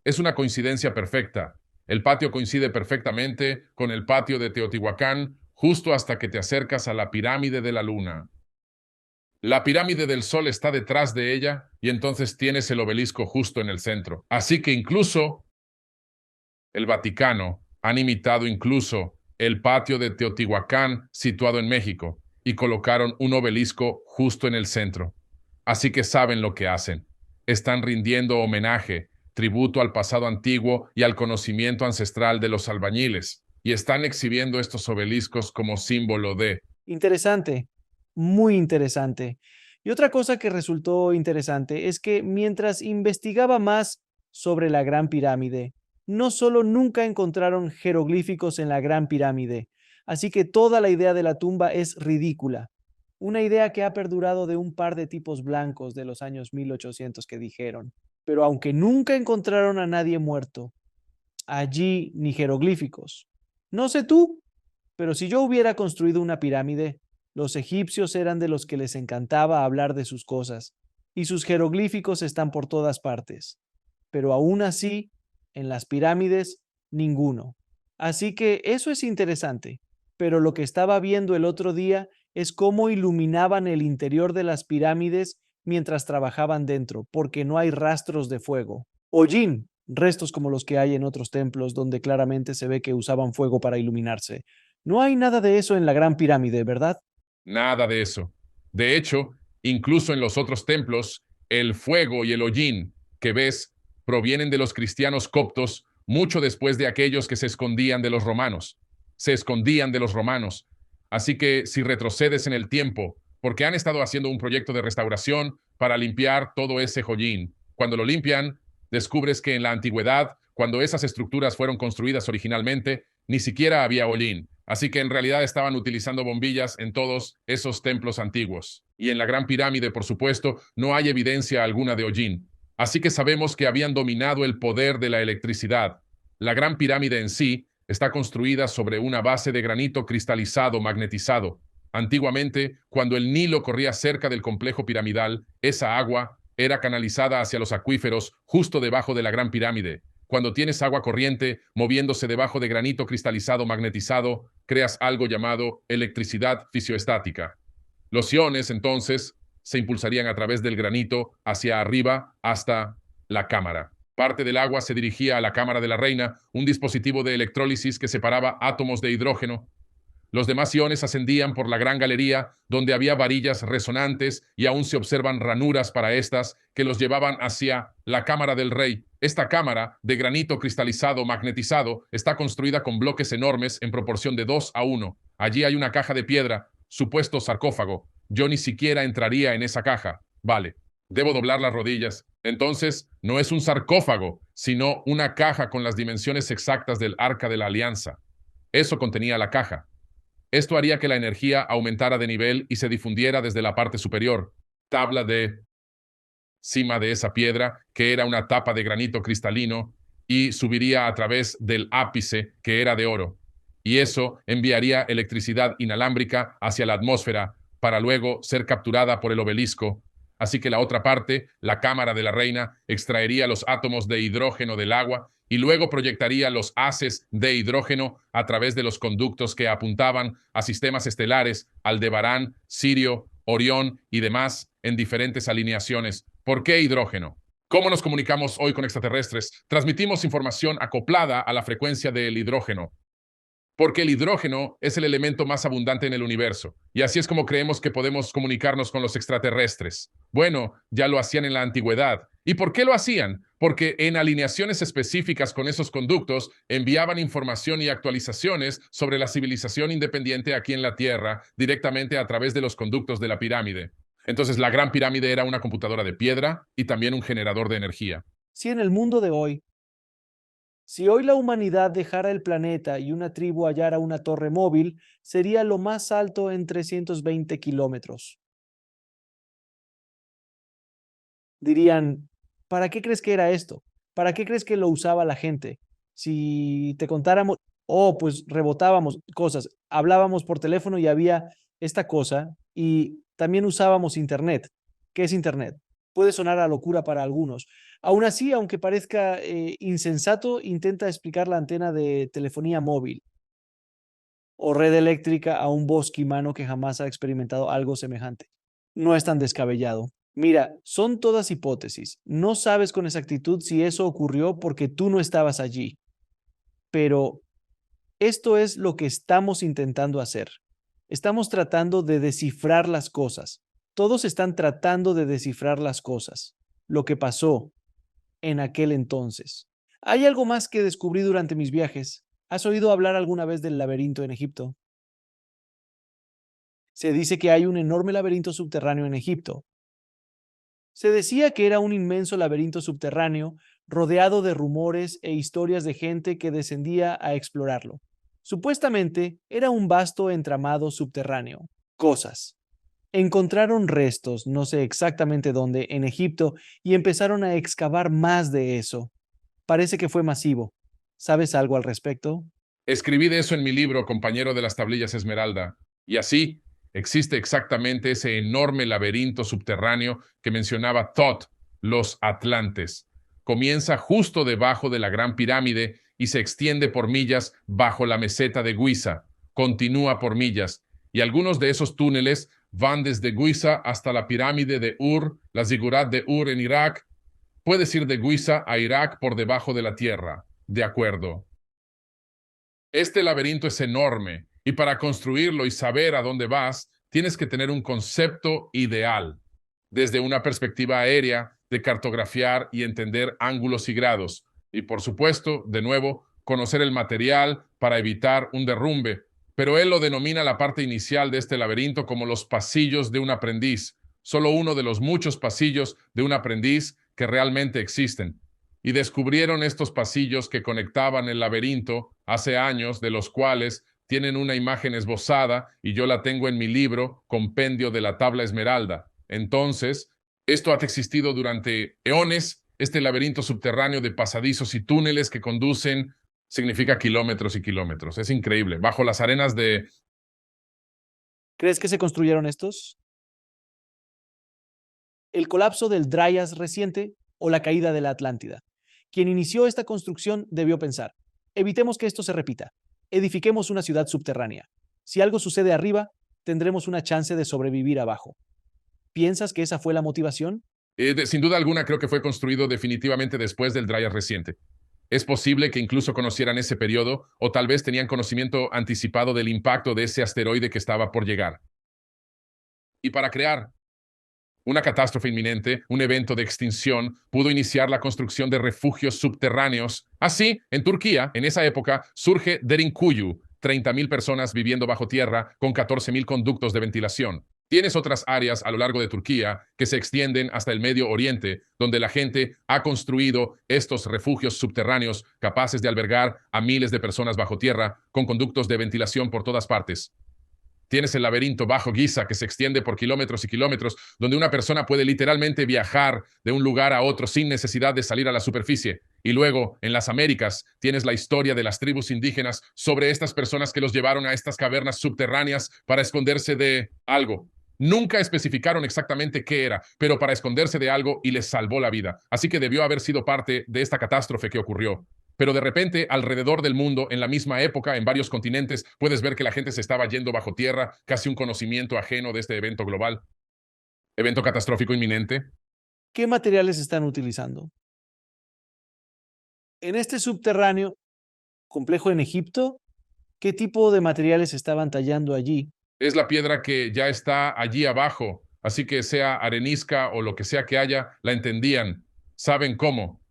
es una coincidencia perfecta. El patio coincide perfectamente con el patio de Teotihuacán justo hasta que te acercas a la pirámide de la luna. La pirámide del Sol está detrás de ella y entonces tienes el obelisco justo en el centro. Así que incluso el Vaticano han imitado incluso el patio de Teotihuacán situado en México y colocaron un obelisco justo en el centro. Así que saben lo que hacen. Están rindiendo homenaje, tributo al pasado antiguo y al conocimiento ancestral de los albañiles, y están exhibiendo estos obeliscos como símbolo de... Interesante, muy interesante. Y otra cosa que resultó interesante es que mientras investigaba más sobre la Gran Pirámide, no solo nunca encontraron jeroglíficos en la Gran Pirámide, así que toda la idea de la tumba es ridícula. Una idea que ha perdurado de un par de tipos blancos de los años 1800 que dijeron. Pero aunque nunca encontraron a nadie muerto, allí ni jeroglíficos. No sé tú, pero si yo hubiera construido una pirámide, los egipcios eran de los que les encantaba hablar de sus cosas, y sus jeroglíficos están por todas partes. Pero aún así, en las pirámides, ninguno. Así que eso es interesante. Pero lo que estaba viendo el otro día es cómo iluminaban el interior de las pirámides mientras trabajaban dentro, porque no hay rastros de fuego. Hollín, restos como los que hay en otros templos donde claramente se ve que usaban fuego para iluminarse. No hay nada de eso en la Gran Pirámide, ¿verdad? Nada de eso. De hecho, incluso en los otros templos, el fuego y el hollín que ves provienen de los cristianos coptos mucho después de aquellos que se escondían de los romanos. Se escondían de los romanos. Así que si retrocedes en el tiempo, porque han estado haciendo un proyecto de restauración para limpiar todo ese hollín, cuando lo limpian, descubres que en la antigüedad, cuando esas estructuras fueron construidas originalmente, ni siquiera había hollín. Así que en realidad estaban utilizando bombillas en todos esos templos antiguos. Y en la Gran Pirámide, por supuesto, no hay evidencia alguna de hollín. Así que sabemos que habían dominado el poder de la electricidad. La Gran Pirámide en sí está construida sobre una base de granito cristalizado magnetizado. Antiguamente, cuando el Nilo corría cerca del complejo piramidal, esa agua era canalizada hacia los acuíferos justo debajo de la Gran Pirámide. Cuando tienes agua corriente moviéndose debajo de granito cristalizado magnetizado, creas algo llamado electricidad fisioestática. Los iones, entonces, se impulsarían a través del granito hacia arriba hasta la cámara. Parte del agua se dirigía a la cámara de la reina, un dispositivo de electrólisis que separaba átomos de hidrógeno. Los demás iones ascendían por la gran galería, donde había varillas resonantes y aún se observan ranuras para estas que los llevaban hacia la cámara del rey. Esta cámara, de granito cristalizado magnetizado, está construida con bloques enormes en proporción de 2 a 1. Allí hay una caja de piedra, supuesto sarcófago, yo ni siquiera entraría en esa caja. Vale, debo doblar las rodillas. Entonces, no es un sarcófago, sino una caja con las dimensiones exactas del Arca de la Alianza. Eso contenía la caja. Esto haría que la energía aumentara de nivel y se difundiera desde la parte superior. Tabla de cima de esa piedra, que era una tapa de granito cristalino, y subiría a través del ápice, que era de oro. Y eso enviaría electricidad inalámbrica hacia la atmósfera para luego ser capturada por el obelisco. Así que la otra parte, la cámara de la reina, extraería los átomos de hidrógeno del agua y luego proyectaría los haces de hidrógeno a través de los conductos que apuntaban a sistemas estelares, Aldebarán, Sirio, Orión y demás en diferentes alineaciones. ¿Por qué hidrógeno? ¿Cómo nos comunicamos hoy con extraterrestres? Transmitimos información acoplada a la frecuencia del hidrógeno, porque el hidrógeno es el elemento más abundante en el universo, y así es como creemos que podemos comunicarnos con los extraterrestres. Bueno, ya lo hacían en la antigüedad. ¿Y por qué lo hacían? Porque en alineaciones específicas con esos conductos enviaban información y actualizaciones sobre la civilización independiente aquí en la Tierra directamente a través de los conductos de la pirámide. Entonces, la Gran Pirámide era una computadora de piedra y también un generador de energía. Si en el mundo de hoy, si hoy la humanidad dejara el planeta y una tribu hallara una torre móvil, sería lo más alto en 320 kilómetros. Dirían, ¿para qué crees que era esto? ¿Para qué crees que lo usaba la gente? Si te contáramos, pues rebotábamos cosas, hablábamos por teléfono y había esta cosa y también usábamos Internet. ¿Qué es Internet? Puede sonar a locura para algunos. Aún así, aunque parezca insensato, intenta explicar la antena de telefonía móvil o red eléctrica a un bosquimano que jamás ha experimentado algo semejante. No es tan descabellado. Mira, son todas hipótesis. No sabes con exactitud si eso ocurrió porque tú no estabas allí. Pero esto es lo que estamos intentando hacer. Estamos tratando de descifrar las cosas. Todos están tratando de descifrar las cosas. Lo que pasó en aquel entonces. Hay algo más que descubrí durante mis viajes. ¿Has oído hablar alguna vez del laberinto en Egipto? Se dice que hay un enorme laberinto subterráneo en Egipto. Se decía que era un inmenso laberinto subterráneo rodeado de rumores e historias de gente que descendía a explorarlo. Supuestamente era un vasto entramado subterráneo. Cosas. Encontraron restos, no sé exactamente dónde, en Egipto y empezaron a excavar más de eso. Parece que fue masivo. ¿Sabes algo al respecto? Escribí de eso en mi libro, Compañero de las Tablillas Esmeralda, y así existe exactamente ese enorme laberinto subterráneo que mencionaba Thoth, los Atlantes. Comienza justo debajo de la Gran Pirámide y se extiende por millas bajo la meseta de Giza. Continúa por millas, y algunos de esos túneles van desde Giza hasta la pirámide de Ur, la Zigurat de Ur en Irak. Puedes ir de Giza a Irak por debajo de la tierra. De acuerdo. Este laberinto es enorme y para construirlo y saber a dónde vas, tienes que tener un concepto ideal, desde una perspectiva aérea, de cartografiar y entender ángulos y grados. Y por supuesto, de nuevo, conocer el material para evitar un derrumbe. Pero él lo denomina la parte inicial de este laberinto como los pasillos de un aprendiz, solo uno de los muchos pasillos de un aprendiz que realmente existen. Y descubrieron estos pasillos que conectaban el laberinto hace años, de los cuales tienen una imagen esbozada y yo la tengo en mi libro, Compendio de la Tabla Esmeralda. Entonces, esto ha existido durante eones, este laberinto subterráneo de pasadizos y túneles que conducen, significa kilómetros y kilómetros. Es increíble. Bajo las arenas de... ¿Crees que se construyeron estos? ¿El colapso del Dryas reciente o la caída de la Atlántida? Quien inició esta construcción debió pensar, evitemos que esto se repita, edifiquemos una ciudad subterránea. Si algo sucede arriba, tendremos una chance de sobrevivir abajo. ¿Piensas que esa fue la motivación? Sin duda alguna, creo que fue construido definitivamente después del Dryas reciente. Es posible que incluso conocieran ese periodo o tal vez tenían conocimiento anticipado del impacto de ese asteroide que estaba por llegar. Y para crear una catástrofe inminente, un evento de extinción, pudo iniciar la construcción de refugios subterráneos. Así, en Turquía, en esa época, surge Derinkuyu, 30.000 personas viviendo bajo tierra con 14.000 conductos de ventilación. Tienes otras áreas a lo largo de Turquía que se extienden hasta el Medio Oriente, donde la gente ha construido estos refugios subterráneos capaces de albergar a miles de personas bajo tierra, con conductos de ventilación por todas partes. Tienes el laberinto bajo Giza que se extiende por kilómetros y kilómetros, donde una persona puede literalmente viajar de un lugar a otro sin necesidad de salir a la superficie. Y luego, en las Américas, tienes la historia de las tribus indígenas sobre estas personas que los llevaron a estas cavernas subterráneas para esconderse de algo. Nunca especificaron exactamente qué era, pero para esconderse de algo y les salvó la vida. Así que debió haber sido parte de esta catástrofe que ocurrió. Pero de repente, alrededor del mundo, en la misma época, en varios continentes, puedes ver que la gente se estaba yendo bajo tierra, casi un conocimiento ajeno de este evento global. Evento catastrófico inminente. ¿Qué materiales están utilizando? En este subterráneo complejo en Egipto, ¿qué tipo de materiales estaban tallando allí? Es la piedra que ya está allí abajo, así que sea arenisca o lo que sea que haya, la entendían, saben cómo.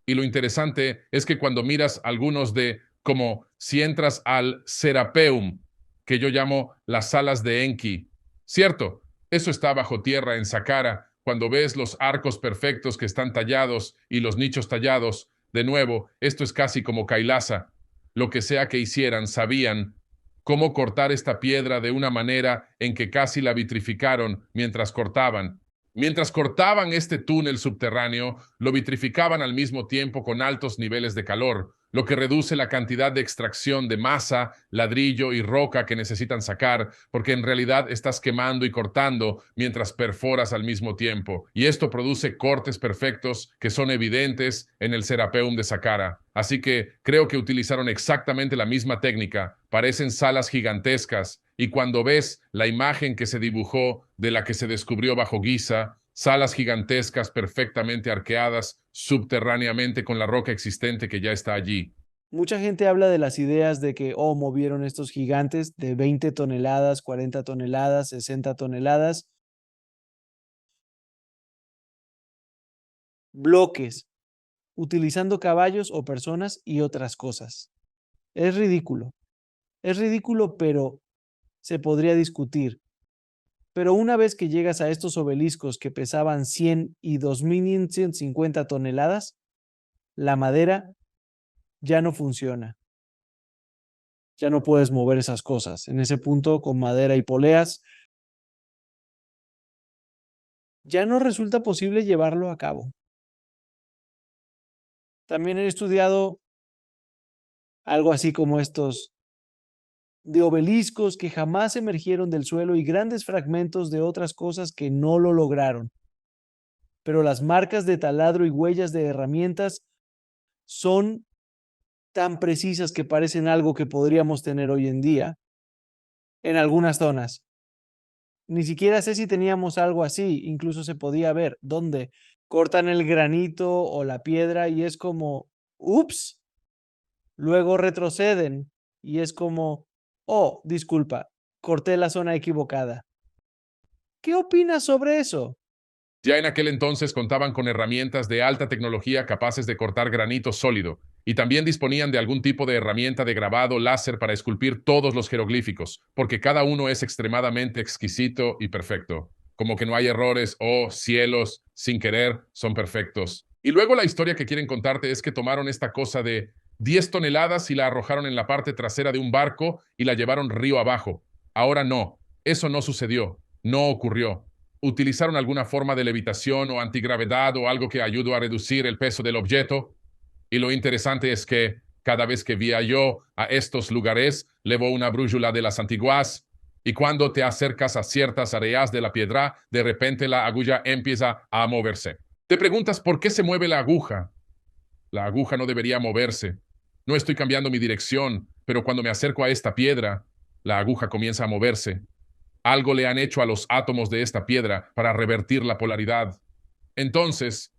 Y lo interesante es que cuando miras algunos de, como si entras al Serapeum, que yo llamo las salas de Enki, ¿cierto? Eso está bajo tierra en Saqqara. Cuando ves los arcos perfectos que están tallados y los nichos tallados, de nuevo, esto es casi como Kailasa. Lo que sea que hicieran, sabían cómo cortar esta piedra de una manera en que casi la vitrificaron mientras cortaban. Mientras cortaban este túnel subterráneo, lo vitrificaban al mismo tiempo con altos niveles de calor, lo que reduce la cantidad de extracción de masa, ladrillo y roca que necesitan sacar, porque en realidad estás quemando y cortando mientras perforas al mismo tiempo. Y esto produce cortes perfectos que son evidentes en el Serapeum de Saqqara. Así que creo que utilizaron exactamente la misma técnica. Parecen salas gigantescas y cuando ves la imagen que se dibujó de la que se descubrió bajo Giza, salas gigantescas perfectamente arqueadas subterráneamente con la roca existente que ya está allí. Mucha gente habla de las ideas de que, oh, movieron estos gigantes de 20 toneladas, 40 toneladas, 60 toneladas, bloques, utilizando caballos o personas y otras cosas. Es ridículo. Es ridículo, pero se podría discutir. Pero una vez que llegas a estos obeliscos que pesaban 100 y 2150 toneladas, la madera ya no funciona. Ya no puedes mover esas cosas. En ese punto, con madera y poleas, ya no resulta posible llevarlo a cabo. También he estudiado algo así como estos de obeliscos que jamás emergieron del suelo y grandes fragmentos de otras cosas que no lo lograron. Pero las marcas de taladro y huellas de herramientas son tan precisas que parecen algo que podríamos tener hoy en día en algunas zonas. Ni siquiera sé si teníamos algo así, incluso se podía ver dónde cortan el granito o la piedra y es como, ups, luego retroceden y es como, oh, disculpa, corté la zona equivocada. ¿Qué opinas sobre eso? Ya en aquel entonces contaban con herramientas de alta tecnología capaces de cortar granito sólido, y también disponían de algún tipo de herramienta de grabado láser para esculpir todos los jeroglíficos, porque cada uno es extremadamente exquisito y perfecto. Como que no hay errores o cielos, sin querer, son perfectos. Y luego la historia que quieren contarte es que tomaron esta cosa de 10 toneladas y la arrojaron en la parte trasera de un barco y la llevaron río abajo. Ahora no, eso no sucedió, no ocurrió. ¿Utilizaron alguna forma de levitación o antigravedad o algo que ayudó a reducir el peso del objeto? Y lo interesante es que cada vez que yo a estos lugares, levo una brújula de las antiguas y cuando te acercas a ciertas áreas de la piedra, de repente la aguja empieza a moverse. Te preguntas por qué se mueve la aguja. La aguja no debería moverse. No estoy cambiando mi dirección, pero cuando me acerco a esta piedra, la aguja comienza a moverse. Algo le han hecho a los átomos de esta piedra para revertir la polaridad. Entonces,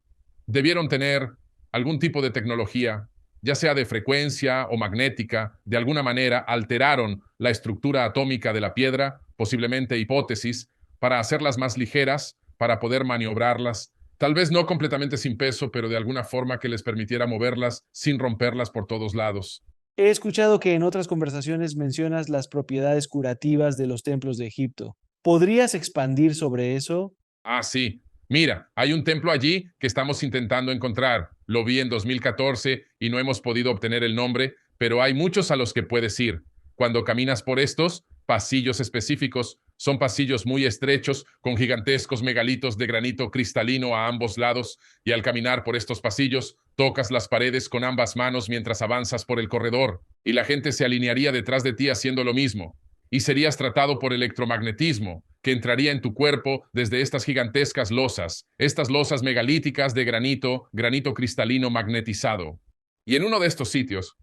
debieron tener algún tipo de tecnología, ya sea de frecuencia o magnética, de alguna manera alteraron la estructura atómica de la piedra, posiblemente hipótesis, para hacerlas más ligeras, para poder maniobrarlas, tal vez no completamente sin peso, pero de alguna forma que les permitiera moverlas sin romperlas por todos lados. He escuchado que en otras conversaciones mencionas las propiedades curativas de los templos de Egipto. ¿Podrías expandir sobre eso? Ah, sí. Mira, hay un templo allí que estamos intentando encontrar. Lo vi en 2014 y no hemos podido obtener el nombre, pero hay muchos a los que puedes ir. Cuando caminas por estos pasillos específicos, son pasillos muy estrechos con gigantescos megalitos de granito cristalino a ambos lados, y al caminar por estos pasillos, tocas las paredes con ambas manos mientras avanzas por el corredor, y la gente se alinearía detrás de ti haciendo lo mismo, y serías tratado por electromagnetismo, que entraría en tu cuerpo desde estas gigantescas losas, estas losas megalíticas de granito, granito cristalino magnetizado. Y en uno de estos sitios,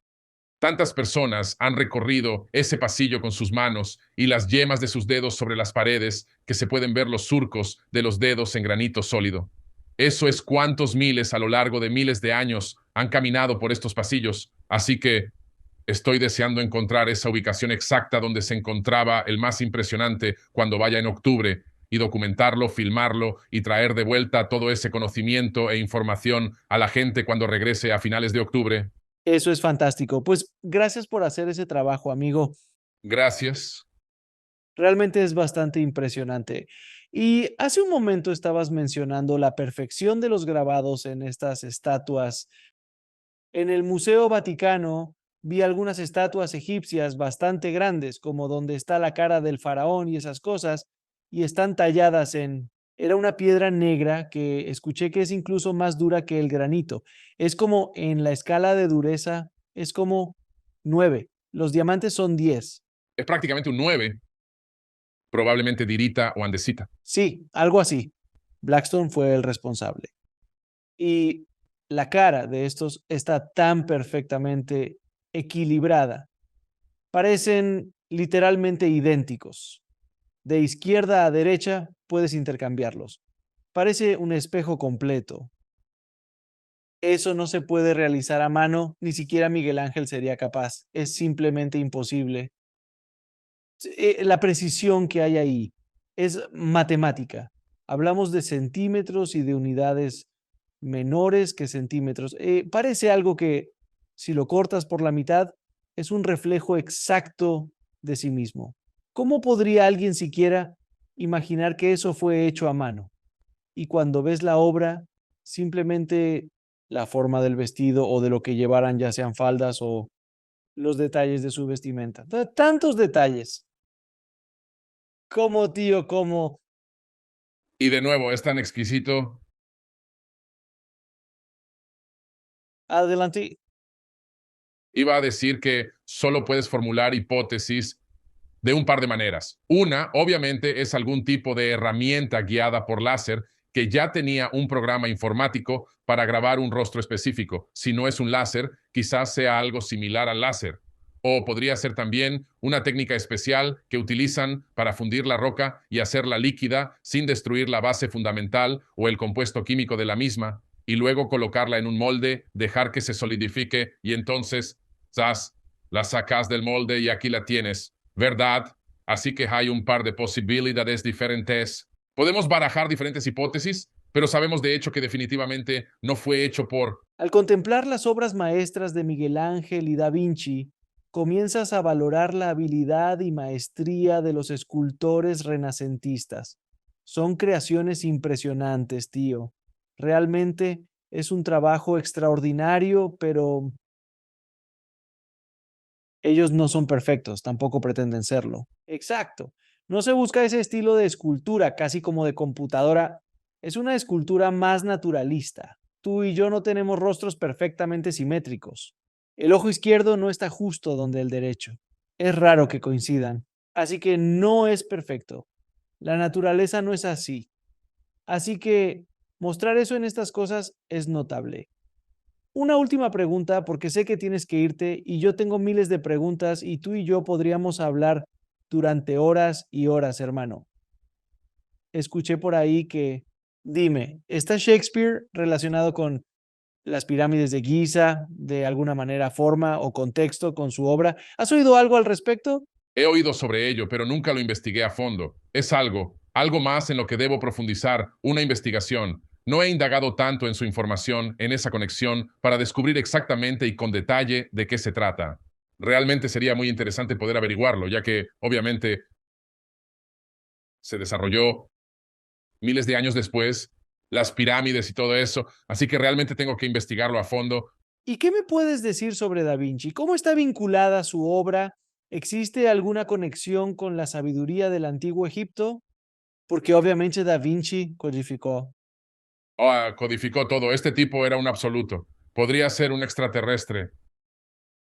tantas personas han recorrido ese pasillo con sus manos y las yemas de sus dedos sobre las paredes que se pueden ver los surcos de los dedos en granito sólido. Eso es cuántos miles a lo largo de miles de años han caminado por estos pasillos. Así que estoy deseando encontrar esa ubicación exacta donde se encontraba el más impresionante cuando vaya en octubre y documentarlo, filmarlo y traer de vuelta todo ese conocimiento e información a la gente cuando regrese a finales de octubre. Eso es fantástico. Pues gracias por hacer ese trabajo, amigo. Gracias. Realmente es bastante impresionante. Y hace un momento estabas mencionando la perfección de los grabados en estas estatuas. En el Museo Vaticano vi algunas estatuas egipcias bastante grandes, como donde está la cara del faraón y esas cosas, y están talladas en... Era una piedra negra que escuché que es incluso más dura que el granito. Es como en la escala de dureza, es como 9. Los diamantes son 10. Es prácticamente un 9, probablemente dirita o andesita. Sí, algo así. Blackstone fue el responsable. Y la cara de estos está tan perfectamente equilibrada. Parecen literalmente idénticos. De izquierda a derecha puedes intercambiarlos. Parece un espejo completo. Eso no se puede realizar a mano, ni siquiera Miguel Ángel sería capaz. Es simplemente imposible. La precisión que hay ahí es matemática. Hablamos de centímetros y de unidades menores que centímetros. Parece algo que, si lo cortas por la mitad, es un reflejo exacto de sí mismo. ¿Cómo podría alguien siquiera imaginar que eso fue hecho a mano? Y cuando ves la obra, simplemente la forma del vestido o de lo que llevaran, ya sean faldas o los detalles de su vestimenta. Tantos detalles. ¿Cómo, tío? ¿Cómo? Y de nuevo, es tan exquisito. Adelante. Iba a decir que solo puedes formular hipótesis de un par de maneras. Una, obviamente, es algún tipo de herramienta guiada por láser que ya tenía un programa informático para grabar un rostro específico. Si no es un láser, quizás sea algo similar al láser. O podría ser también una técnica especial que utilizan para fundir la roca y hacerla líquida sin destruir la base fundamental o el compuesto químico de la misma, y luego colocarla en un molde, dejar que se solidifique y entonces, ¡zas!, la sacas del molde y aquí la tienes. ¿Verdad? Así que hay un par de posibilidades diferentes. Podemos barajar diferentes hipótesis, pero sabemos de hecho que definitivamente no fue hecho por... Al contemplar las obras maestras de Miguel Ángel y Da Vinci, comienzas a valorar la habilidad y maestría de los escultores renacentistas. Son creaciones impresionantes, tío. Realmente es un trabajo extraordinario, pero ellos no son perfectos, tampoco pretenden serlo. Exacto. No se busca ese estilo de escultura, casi como de computadora. Es una escultura más naturalista. Tú y yo no tenemos rostros perfectamente simétricos. El ojo izquierdo no está justo donde el derecho. Es raro que coincidan. Así que no es perfecto. La naturaleza no es así. Así que mostrar eso en estas cosas es notable. Una última pregunta, porque sé que tienes que irte y yo tengo miles de preguntas y tú y yo podríamos hablar durante horas y horas, hermano. Escuché por ahí que, dime, ¿está Shakespeare relacionado con las pirámides de Giza, de alguna manera, forma o contexto con su obra? ¿Has oído algo al respecto? He oído sobre ello, pero nunca lo investigué a fondo. Es algo más en lo que debo profundizar, una investigación. No he indagado tanto en su información, en esa conexión, para descubrir exactamente y con detalle de qué se trata. Realmente sería muy interesante poder averiguarlo, ya que, obviamente, se desarrolló miles de años después, las pirámides y todo eso, así que realmente tengo que investigarlo a fondo. ¿Y qué me puedes decir sobre Da Vinci? ¿Cómo está vinculada su obra? ¿Existe alguna conexión con la sabiduría del antiguo Egipto? Porque obviamente Da Vinci codificó. Codificó todo. Este tipo era un absoluto. Podría ser un extraterrestre.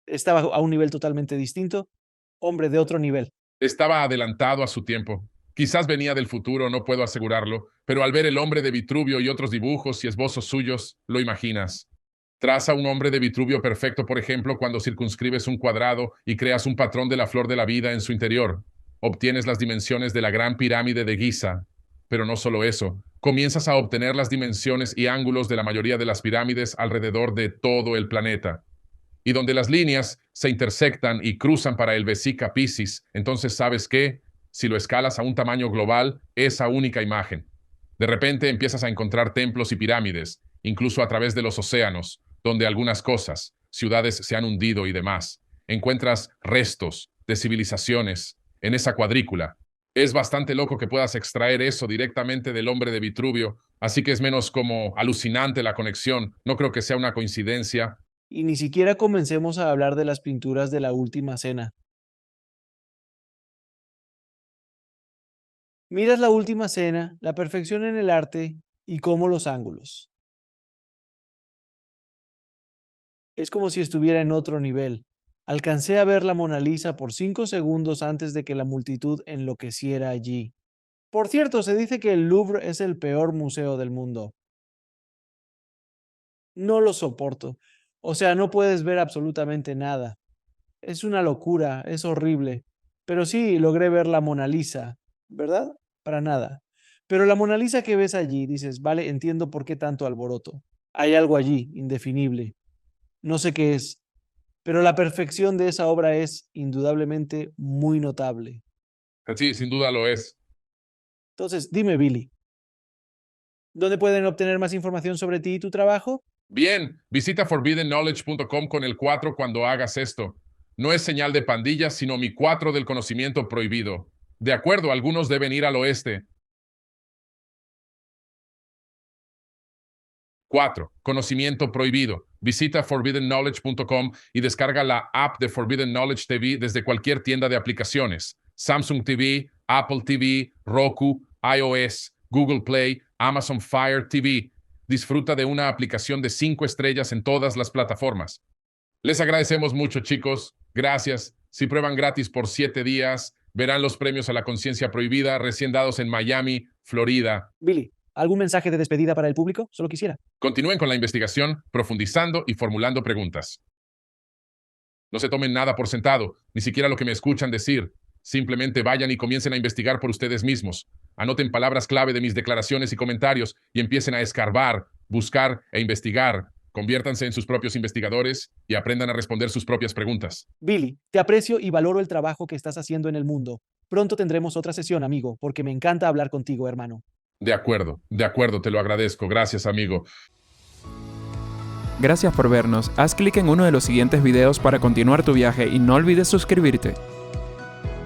Estaba a un nivel totalmente distinto. Hombre de otro nivel. Estaba adelantado a su tiempo. Quizás venía del futuro, no puedo asegurarlo, pero al ver el hombre de Vitruvio y otros dibujos y esbozos suyos, lo imaginas. Traza un hombre de Vitruvio perfecto, por ejemplo, cuando circunscribes un cuadrado y creas un patrón de la flor de la vida en su interior. Obtienes las dimensiones de la gran pirámide de Giza. Pero no solo eso, comienzas a obtener las dimensiones y ángulos de la mayoría de las pirámides alrededor de todo el planeta. Y donde las líneas se intersectan y cruzan para el Vesica Piscis, entonces sabes que, si lo escalas a un tamaño global, esa única imagen. De repente empiezas a encontrar templos y pirámides, incluso a través de los océanos, donde algunas cosas, ciudades se han hundido y demás. Encuentras restos de civilizaciones en esa cuadrícula. Es bastante loco que puedas extraer eso directamente del hombre de Vitruvio, así que es menos como alucinante la conexión. No creo que sea una coincidencia. Y ni siquiera comencemos a hablar de las pinturas de la Última Cena. Miras la Última Cena, la perfección en el arte y cómo los ángulos. Es como si estuviera en otro nivel. Alcancé a ver la Mona Lisa por 5 segundos antes de que la multitud enloqueciera allí. Por cierto, se dice que el Louvre es el peor museo del mundo. No lo soporto. O sea, no puedes ver absolutamente nada. Es una locura, es horrible. Pero sí, logré ver la Mona Lisa, ¿verdad? Para nada. Pero la Mona Lisa que ves allí, dices, vale, entiendo por qué tanto alboroto. Hay algo allí, indefinible. No sé qué es, pero la perfección de esa obra es indudablemente muy notable. Sí, sin duda lo es. Entonces, dime, Billy, ¿dónde pueden obtener más información sobre ti y tu trabajo? Bien, visita forbiddenknowledge.com con el 4 cuando hagas esto. No es señal de pandilla, sino mi 4 del conocimiento prohibido. De acuerdo, algunos deben ir al oeste. 4. Conocimiento prohibido. Visita forbiddenknowledge.com y descarga la app de Forbidden Knowledge TV desde cualquier tienda de aplicaciones. Samsung TV, Apple TV, Roku, iOS, Google Play, Amazon Fire TV. Disfruta de una aplicación de 5 estrellas en todas las plataformas. Les agradecemos mucho, chicos. Gracias. Si prueban gratis por 7 días, verán los premios a la conciencia prohibida recién dados en Miami, Florida. Billy, ¿algún mensaje de despedida para el público? Solo quisiera. Continúen con la investigación, profundizando y formulando preguntas. No se tomen nada por sentado, ni siquiera lo que me escuchan decir. Simplemente vayan y comiencen a investigar por ustedes mismos. Anoten palabras clave de mis declaraciones y comentarios y empiecen a escarbar, buscar e investigar. Conviértanse en sus propios investigadores y aprendan a responder sus propias preguntas. Billy, te aprecio y valoro el trabajo que estás haciendo en el mundo. Pronto tendremos otra sesión, amigo, porque me encanta hablar contigo, hermano. De acuerdo, te lo agradezco. Gracias, amigo. Gracias por vernos. Haz clic en uno de los siguientes videos para continuar tu viaje y no olvides suscribirte.